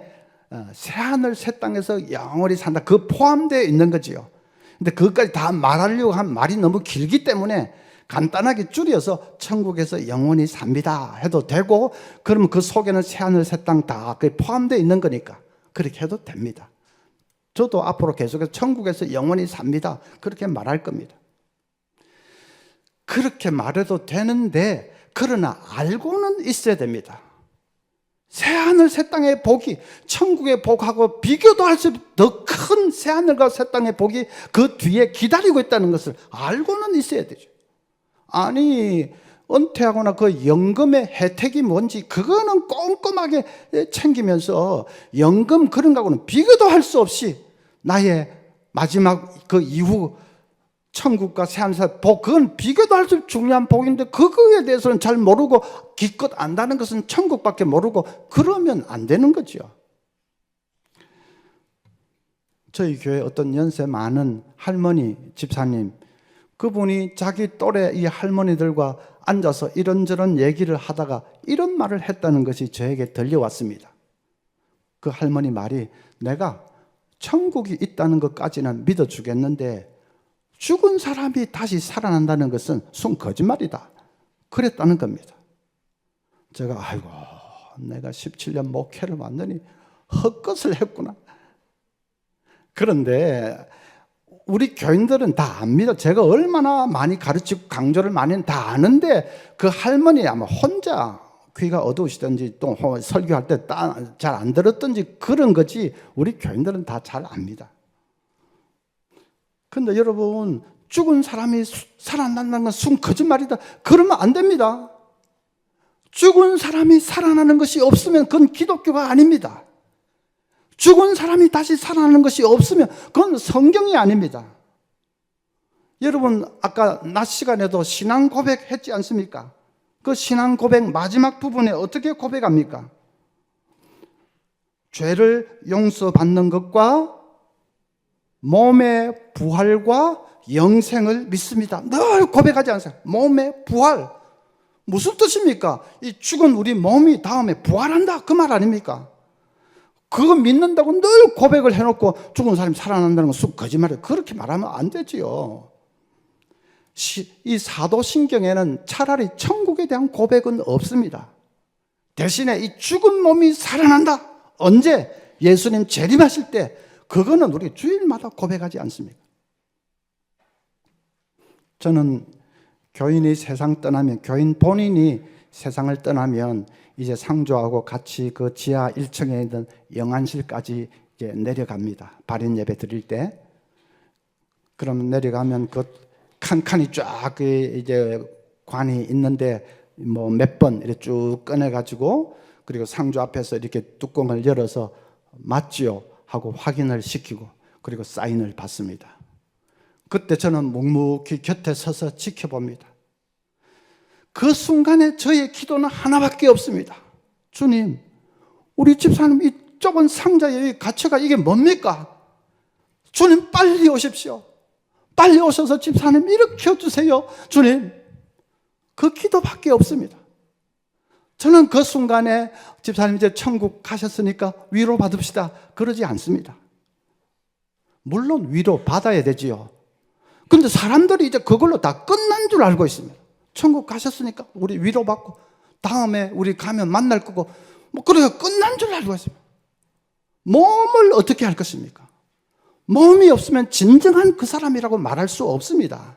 새하늘 새 땅에서 영원히 산다, 그 포함되어 있는 거지요. 근데 그것까지 다 말하려고 한 말이 너무 길기 때문에 간단하게 줄여서 천국에서 영원히 삽니다 해도 되고, 그러면 그 속에는 새하늘 새 땅 다 포함되어 있는 거니까 그렇게 해도 됩니다. 저도 앞으로 계속해서 천국에서 영원히 삽니다 그렇게 말할 겁니다. 그렇게 말해도 되는데, 그러나 알고는 있어야 됩니다. 새하늘 새 땅의 복이 천국의 복하고 비교도 할 수 없이 더 큰 새하늘과 새 땅의 복이 그 뒤에 기다리고 있다는 것을 알고는 있어야 되죠. 아니, 은퇴하거나 그 연금의 혜택이 뭔지 그거는 꼼꼼하게 챙기면서 연금 그런 거하고는 비교도 할 수 없이 나의 마지막 그 이후 천국과 새하늘 복, 그건 비교도 할 수 없이 중요한 복인데 그거에 대해서는 잘 모르고 기껏 안다는 것은 천국밖에 모르고 그러면 안 되는 거죠. 저희 교회 어떤 연세 많은 할머니 집사님, 그분이 자기 또래 이 할머니들과 앉아서 이런저런 얘기를 하다가 이런 말을 했다는 것이 저에게 들려왔습니다. 그 할머니 말이, 내가 천국이 있다는 것까지는 믿어주겠는데 죽은 사람이 다시 살아난다는 것은 순 거짓말이다, 그랬다는 겁니다. 제가 아이고, 내가 17년 목회를 완전히 헛것을 했구나. 그런데 우리 교인들은 다 압니다. 제가 얼마나 많이 가르치고 강조를 많이 했는지 다 아는데, 그 할머니 아마 혼자 귀가 어두우시든지 또 설교할 때 잘 안 들었든지 그런 거지 우리 교인들은 다 잘 압니다. 근데 여러분, 죽은 사람이 살아난다는 건 순 거짓말이다, 그러면 안 됩니다. 죽은 사람이 살아나는 것이 없으면 그건 기독교가 아닙니다. 죽은 사람이 다시 살아나는 것이 없으면 그건 성경이 아닙니다. 여러분, 아까 낮 시간에도 신앙 고백 했지 않습니까? 그 신앙 고백 마지막 부분에 어떻게 고백합니까? 죄를 용서받는 것과 몸의 부활과 영생을 믿습니다. 늘 고백하지 않으세요? 몸의 부활. 무슨 뜻입니까? 이 죽은 우리 몸이 다음에 부활한다, 그 말 아닙니까? 그거 믿는다고 늘 고백을 해놓고 죽은 사람이 살아난다는 건 쑥 거짓말이에요. 그렇게 말하면 안 되지요. 이 사도신경에는 차라리 천국에 대한 고백은 없습니다. 대신에 이 죽은 몸이 살아난다. 언제? 예수님 재림하실 때. 그거는 우리 주일마다 고백하지 않습니까? 저는 교인이 세상 떠나면, 교인 본인이 세상을 떠나면 이제 상주하고 같이 그 지하 1층에 있는 영안실까지 이제 내려갑니다. 발인 예배 드릴 때. 그러면 내려가면 그 칸칸이 쫙 이제 관이 있는데 뭐 몇 번 이렇게 쭉 꺼내가지고, 그리고 상주 앞에서 이렇게 뚜껑을 열어서 맞지요 하고 확인을 시키고, 그리고 사인을 받습니다. 그때 저는 묵묵히 곁에 서서 지켜봅니다. 그 순간에 저의 기도는 하나밖에 없습니다. 주님, 우리 집사님 이 좁은 상자의 가치가 이게 뭡니까? 주님 빨리 오십시오. 빨리 오셔서 집사님 일으켜 주세요. 주님, 그 기도밖에 없습니다. 저는 그 순간에 집사님 이제 천국 가셨으니까 위로 받읍시다, 그러지 않습니다. 물론 위로 받아야 되지요. 근데 사람들이 이제 그걸로 다 끝난 줄 알고 있습니다. 천국 가셨으니까 우리 위로받고 다음에 우리 가면 만날 거고, 뭐 그래서 끝난 줄 알고 있습니다. 몸을 어떻게 할 것입니까? 몸이 없으면 진정한 그 사람이라고 말할 수 없습니다.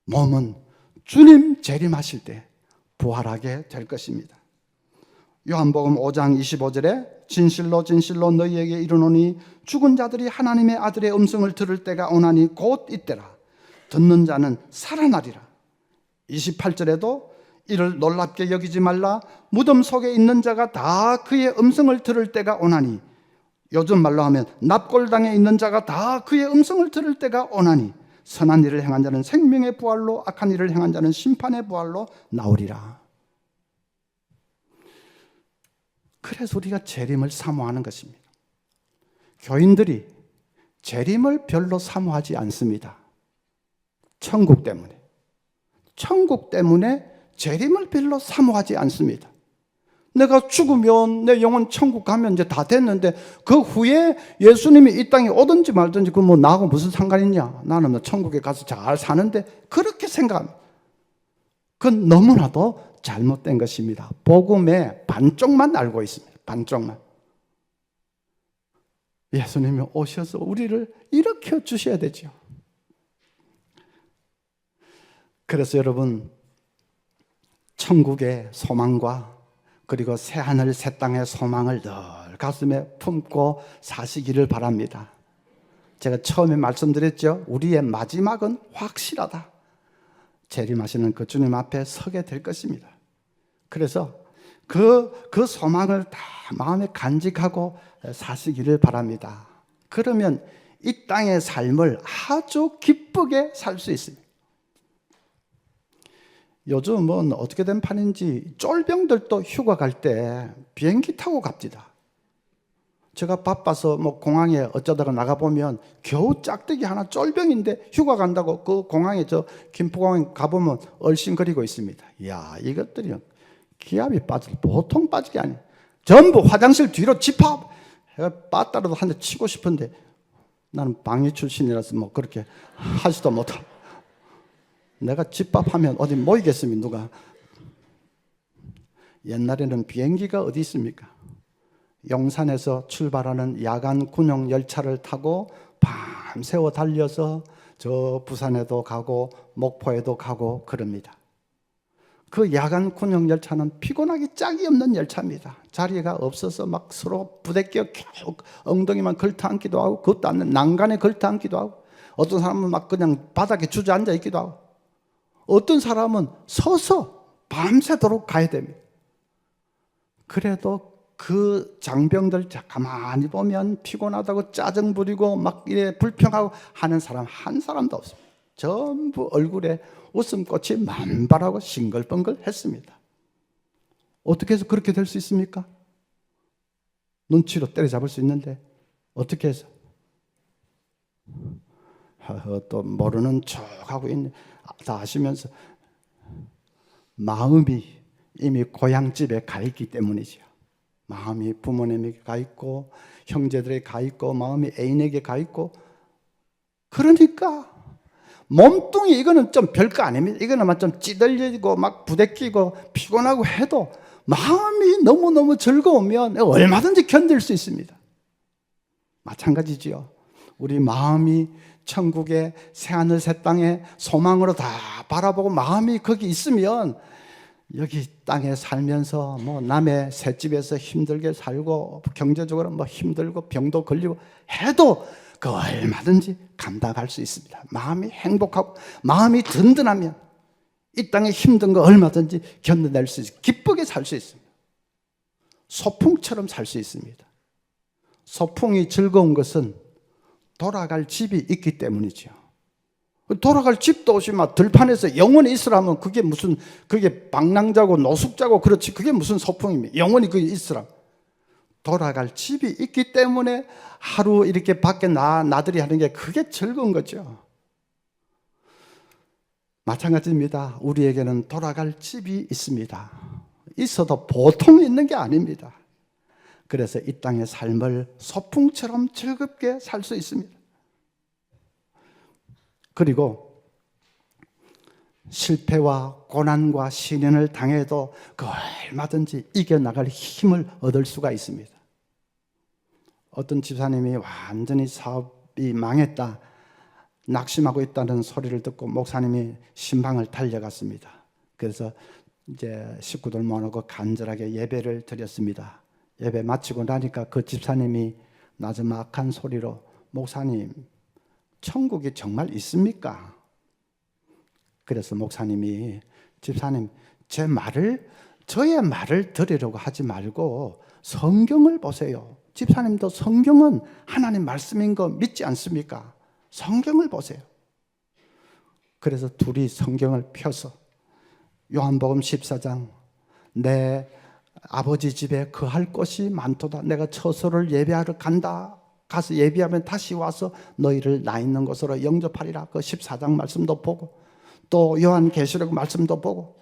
몸은 주님 재림하실 때 부활하게 될 것입니다. 요한복음 5장 25절에 진실로 진실로 너희에게 이르노니 죽은 자들이 하나님의 아들의 음성을 들을 때가 오나니 곧 이때라. 듣는 자는 살아나리라. 28절에도 이를 놀랍게 여기지 말라. 무덤 속에 있는 자가 다 그의 음성을 들을 때가 오나니, 요즘 말로 하면 납골당에 있는 자가 다 그의 음성을 들을 때가 오나니, 선한 일을 행한 자는 생명의 부활로, 악한 일을 행한 자는 심판의 부활로 나오리라. 그래서 우리가 재림을 사모하는 것입니다. 교인들이 재림을 별로 사모하지 않습니다. 천국 때문에. 천국 때문에 재림을 별로 사모하지 않습니다. 내가 죽으면 내 영혼 천국 가면 이제 다 됐는데, 그 후에 예수님이 이 땅에 오든지 말든지 그 뭐 나하고 무슨 상관 있냐, 나는 뭐 천국에 가서 잘 사는데, 그렇게 생각합니다. 그건 너무나도 잘못된 것입니다. 복음의 반쪽만 알고 있습니다. 반쪽만. 예수님이 오셔서 우리를 일으켜 주셔야 되죠. 그래서 여러분, 천국의 소망과 그리고 새하늘 새 땅의 소망을 늘 가슴에 품고 사시기를 바랍니다. 제가 처음에 말씀드렸죠. 우리의 마지막은 확실하다. 재림하시는 그 주님 앞에 서게 될 것입니다. 그래서 그 소망을 다 마음에 간직하고 사시기를 바랍니다. 그러면 이 땅의 삶을 아주 기쁘게 살 수 있습니다. 요즘은 어떻게 된 판인지 쫄병들도 휴가 갈 때 비행기 타고 갑니다. 제가 바빠서 뭐 공항에 어쩌다가 나가보면 겨우 짝대기 하나 쫄병인데 휴가 간다고 그 공항에, 저 김포공항에 가보면 얼씬거리고 있습니다. 이야, 이것들이 기압이 보통 빠지게 아니에요. 전부 화장실 뒤로 집합. 빠따라도 한 대 치고 싶은데 나는 방위 출신이라서 뭐 그렇게 하지도 못하고, 내가 집합하면 어디 모이겠습니까? 누가? 옛날에는 비행기가 어디 있습니까? 용산에서 출발하는 야간 군용 열차를 타고 밤새워 달려서 저 부산에도 가고 목포에도 가고 그럽니다. 그 야간 군용 열차는 피곤하기 짝이 없는 열차입니다. 자리가 없어서 막 서로 부대껴 엉덩이만 걸터앉기도 하고, 그것도 안 난간에 걸터앉기도 하고, 어떤 사람은 막 그냥 바닥에 주저앉아 있기도 하고, 어떤 사람은 서서 밤새도록 가야 됩니다. 그래도 그 장병들 가만히 보면 피곤하다고 짜증 부리고 막 이래 불평하고 하는 사람 한 사람도 없습니다. 전부 얼굴에 웃음꽃이 만발하고 싱글벙글 했습니다. 어떻게 해서 그렇게 될 수 있습니까? 눈치로 때려잡을 수 있는데 어떻게 해서? 또 모르는 척하고 있네. 다 아시면서 마음이 이미 고향집에 가 있기 때문이죠. 마음이 부모님에게 가 있고 형제들에게 가 있고 마음이 애인에게 가 있고, 그러니까 몸뚱이 이거는 좀 별거 아닙니다. 이거는 막 좀 찌들리고 막 부대끼고 피곤하고 해도 마음이 너무너무 즐거우면 얼마든지 견딜 수 있습니다. 마찬가지지요. 우리 마음이 천국의 새하늘 새 땅의 소망으로 다 바라보고 마음이 거기 있으면 여기 땅에 살면서 뭐 남의 셋집에서 힘들게 살고 경제적으로 뭐 힘들고 병도 걸리고 해도 그 얼마든지 감당할 수 있습니다. 마음이 행복하고 마음이 든든하면 이 땅에 힘든 거 얼마든지 견뎌낼 수 있습니다. 기쁘게 살 수 있습니다. 소풍처럼 살 수 있습니다. 소풍이 즐거운 것은 돌아갈 집이 있기 때문이죠. 돌아갈 집도 없이 막 들판에서 영원히 있으라면 그게 방랑자고 노숙자고 그렇지, 그게 무슨 소풍입니까? 영원히 그게 있으라. 돌아갈 집이 있기 때문에 하루 이렇게 밖에 나들이 하는 게 그게 즐거운 거죠. 마찬가지입니다. 우리에게는 돌아갈 집이 있습니다. 있어도 보통 있는 게 아닙니다. 그래서 이 땅의 삶을 소풍처럼 즐겁게 살 수 있습니다. 그리고 실패와 고난과 시련을 당해도 그 얼마든지 이겨나갈 힘을 얻을 수가 있습니다. 어떤 집사님이 완전히 사업이 망했다, 낙심하고 있다는 소리를 듣고 목사님이 신방을 달려갔습니다. 그래서 이제 식구들 모아놓고 간절하게 예배를 드렸습니다. 예배 마치고 나니까 그 집사님이 나지막한 소리로, 목사님, 천국이 정말 있습니까? 그래서 목사님이, 집사님, 저의 말을 들으려고 하지 말고 성경을 보세요. 집사님도 성경은 하나님 말씀인 거 믿지 않습니까? 성경을 보세요. 그래서 둘이 성경을 펴서 요한복음 14장, 내 아버지 집에 거할 곳이 많도다. 내가 처소를 예배하러 간다. 가서 예배하면 다시 와서 너희를 나 있는 곳으로 영접하리라. 그 14장 말씀도 보고, 또 요한계시록 말씀도 보고,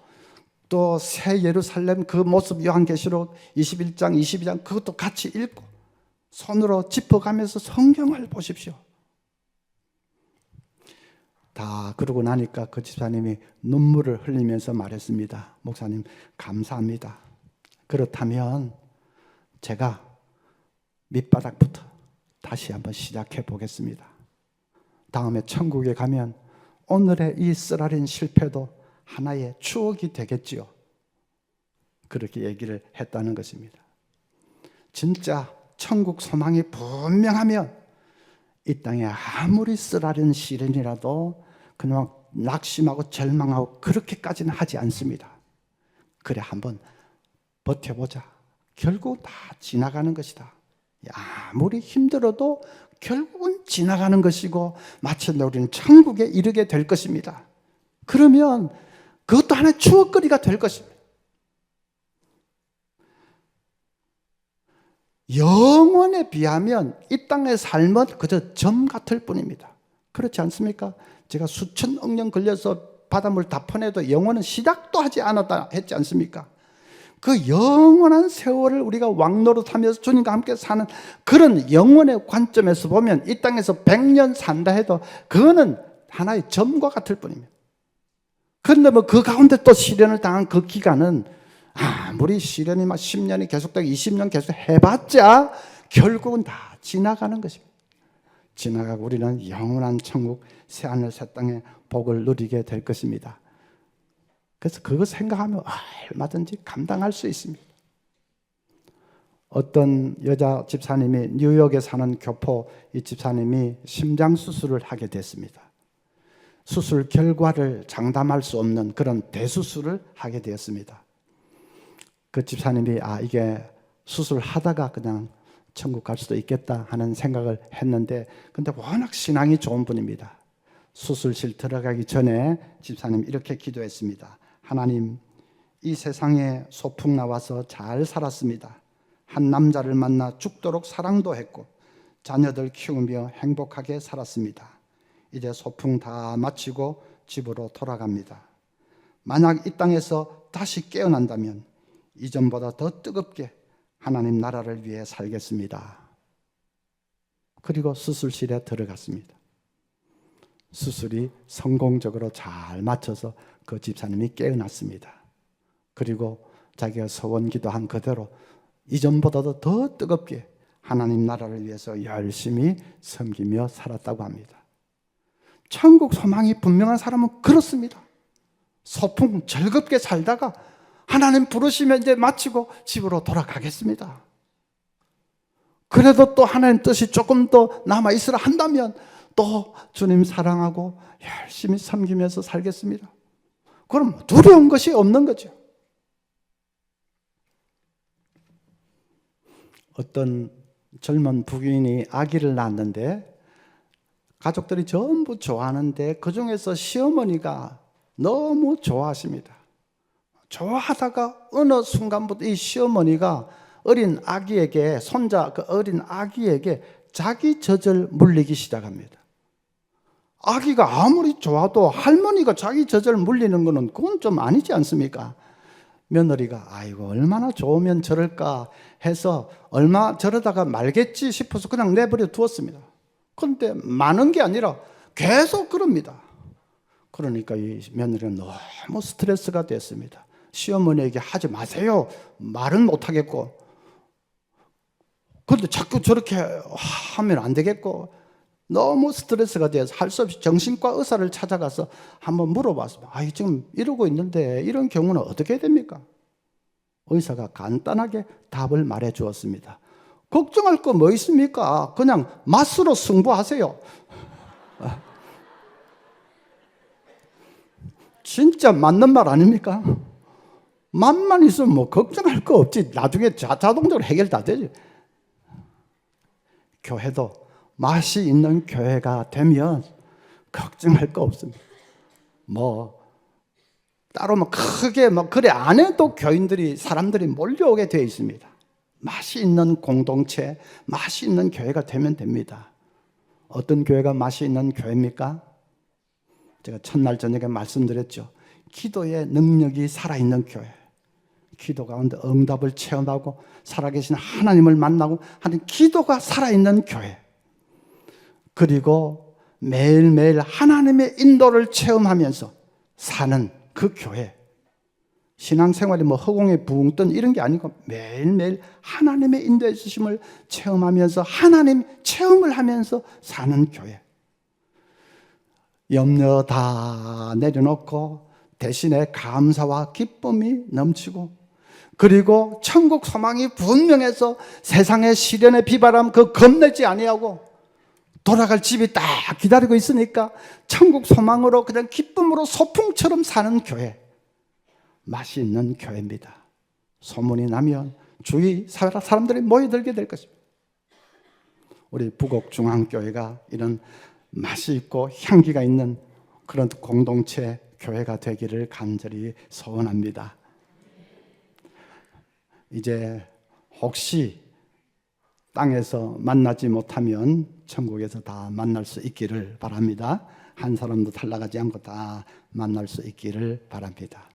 또 새 예루살렘 그 모습 요한계시록 21장 22장 그것도 같이 읽고 손으로 짚어가면서 성경을 보십시오. 다 그러고 나니까 그 집사님이 눈물을 흘리면서 말했습니다. 목사님, 감사합니다. 그렇다면 제가 밑바닥부터 다시 한번 시작해 보겠습니다. 다음에 천국에 가면 오늘의 이 쓰라린 실패도 하나의 추억이 되겠지요. 그렇게 얘기를 했다는 것입니다. 진짜 천국 소망이 분명하면 이 땅에 아무리 쓰라린 시련이라도 그냥 낙심하고 절망하고 그렇게까지는 하지 않습니다. 그래, 한번 버텨보자. 결국 다 지나가는 것이다. 아무리 힘들어도 결국은 지나가는 것이고 마침내 우리는 천국에 이르게 될 것입니다. 그러면 그것도 하나의 추억거리가 될 것입니다. 영원에 비하면 이 땅의 삶은 그저 점 같을 뿐입니다. 그렇지 않습니까? 제가 수천억 년 걸려서 바닷물 다 퍼내도 영원은 시작도 하지 않았다 했지 않습니까? 그 영원한 세월을 우리가 왕노릇하면서 주님과 함께 사는 그런 영원의 관점에서 보면 이 땅에서 100년 산다 해도 그거는 하나의 점과 같을 뿐입니다. 그런데 뭐 그 가운데 또 시련을 당한 그 기간은 아무리 시련이 막 10년이 계속되고 20년 계속 해봤자 결국은 다 지나가는 것입니다. 지나가고 우리는 영원한 천국 새하늘 새 땅의 복을 누리게 될 것입니다. 그래서 그거 생각하면 얼마든지 감당할 수 있습니다. 어떤 여자 집사님이 뉴욕에 사는 교포 이 집사님이 심장 수술을 하게 됐습니다. 수술 결과를 장담할 수 없는 그런 대수술을 하게 되었습니다. 그 집사님이 이게 수술하다가 그냥 천국 갈 수도 있겠다 하는 생각을 했는데, 근데 워낙 신앙이 좋은 분입니다. 수술실 들어가기 전에 집사님 이렇게 기도했습니다. 하나님, 이 세상에 소풍 나와서 잘 살았습니다. 한 남자를 만나 죽도록 사랑도 했고 자녀들 키우며 행복하게 살았습니다. 이제 소풍 다 마치고 집으로 돌아갑니다. 만약 이 땅에서 다시 깨어난다면 이전보다 더 뜨겁게 하나님 나라를 위해 살겠습니다. 그리고 수술실에 들어갔습니다. 수술이 성공적으로 잘 맞춰서 그 집사님이 깨어났습니다. 그리고 자기가 소원 기도한 그대로 이전보다도 더 뜨겁게 하나님 나라를 위해서 열심히 섬기며 살았다고 합니다. 천국 소망이 분명한 사람은 그렇습니다. 소풍 즐겁게 살다가 하나님 부르시면 이제 마치고 집으로 돌아가겠습니다. 그래도 또 하나님 뜻이 조금 더 남아있으라 한다면 또 주님 사랑하고 열심히 섬기면서 살겠습니다. 그럼 두려운 것이 없는 거죠. 어떤 젊은 부인이 아기를 낳았는데 가족들이 전부 좋아하는데 그중에서 시어머니가 너무 좋아하십니다. 좋아하다가 어느 순간부터 이 시어머니가 어린 아기에게, 손자 그 어린 아기에게 자기 젖을 물리기 시작합니다. 아기가 아무리 좋아도 할머니가 자기 젖을 물리는 거는 그건 좀 아니지 않습니까? 며느리가 아이고 얼마나 좋으면 저럴까 해서 얼마 저러다가 말겠지 싶어서 그냥 내버려 두었습니다. 그런데 많은 게 아니라 계속 그럽니다. 그러니까 이 며느리는 너무 스트레스가 됐습니다. 시어머니에게 하지 마세요 말은 못하겠고, 그런데 자꾸 저렇게 하면 안 되겠고, 너무 스트레스가 돼서 할 수 없이 정신과 의사를 찾아가서 한번 물어봤습니다. 지금 이러고 있는데 이런 경우는 어떻게 해야 됩니까? 의사가 간단하게 답을 말해 주었습니다. 걱정할 거 뭐 있습니까? 그냥 맛으로 승부하세요. 진짜 맞는 말 아닙니까? 맛만 있으면 뭐 걱정할 거 없지. 나중에 자동적으로 해결 다 되지. 교회도 맛이 있는 교회가 되면 걱정할 거 없습니다. 따로 크게 그래 안 해도 교인들이, 사람들이 몰려오게 되어 있습니다. 맛이 있는 공동체, 맛이 있는 교회가 되면 됩니다. 어떤 교회가 맛이 있는 교회입니까? 제가 첫날 저녁에 말씀드렸죠. 기도의 능력이 살아있는 교회. 기도 가운데 응답을 체험하고 살아계신 하나님을 만나고 하는 기도가 살아있는 교회. 그리고 매일매일 하나님의 인도를 체험하면서 사는 그 교회. 신앙생활이 허공에 붕 뜬 이런 게 아니고 매일매일 하나님의 인도해 주심을 체험하면서 하나님 체험을 하면서 사는 교회. 염려 다 내려놓고 대신에 감사와 기쁨이 넘치고, 그리고 천국 소망이 분명해서 세상의 시련의 비바람 겁내지 아니하고 돌아갈 집이 딱 기다리고 있으니까 천국 소망으로 그냥 기쁨으로 소풍처럼 사는 교회. 맛이 있는 교회입니다. 소문이 나면 주위 사람들이 모여들게 될 것입니다. 우리 부곡중앙교회가 이런 맛이 있고 향기가 있는 그런 공동체 교회가 되기를 간절히 소원합니다. 이제 혹시 땅에서 만나지 못하면 천국에서 다 만날 수 있기를 바랍니다. 한 사람도 탈락하지 않고 다 만날 수 있기를 바랍니다.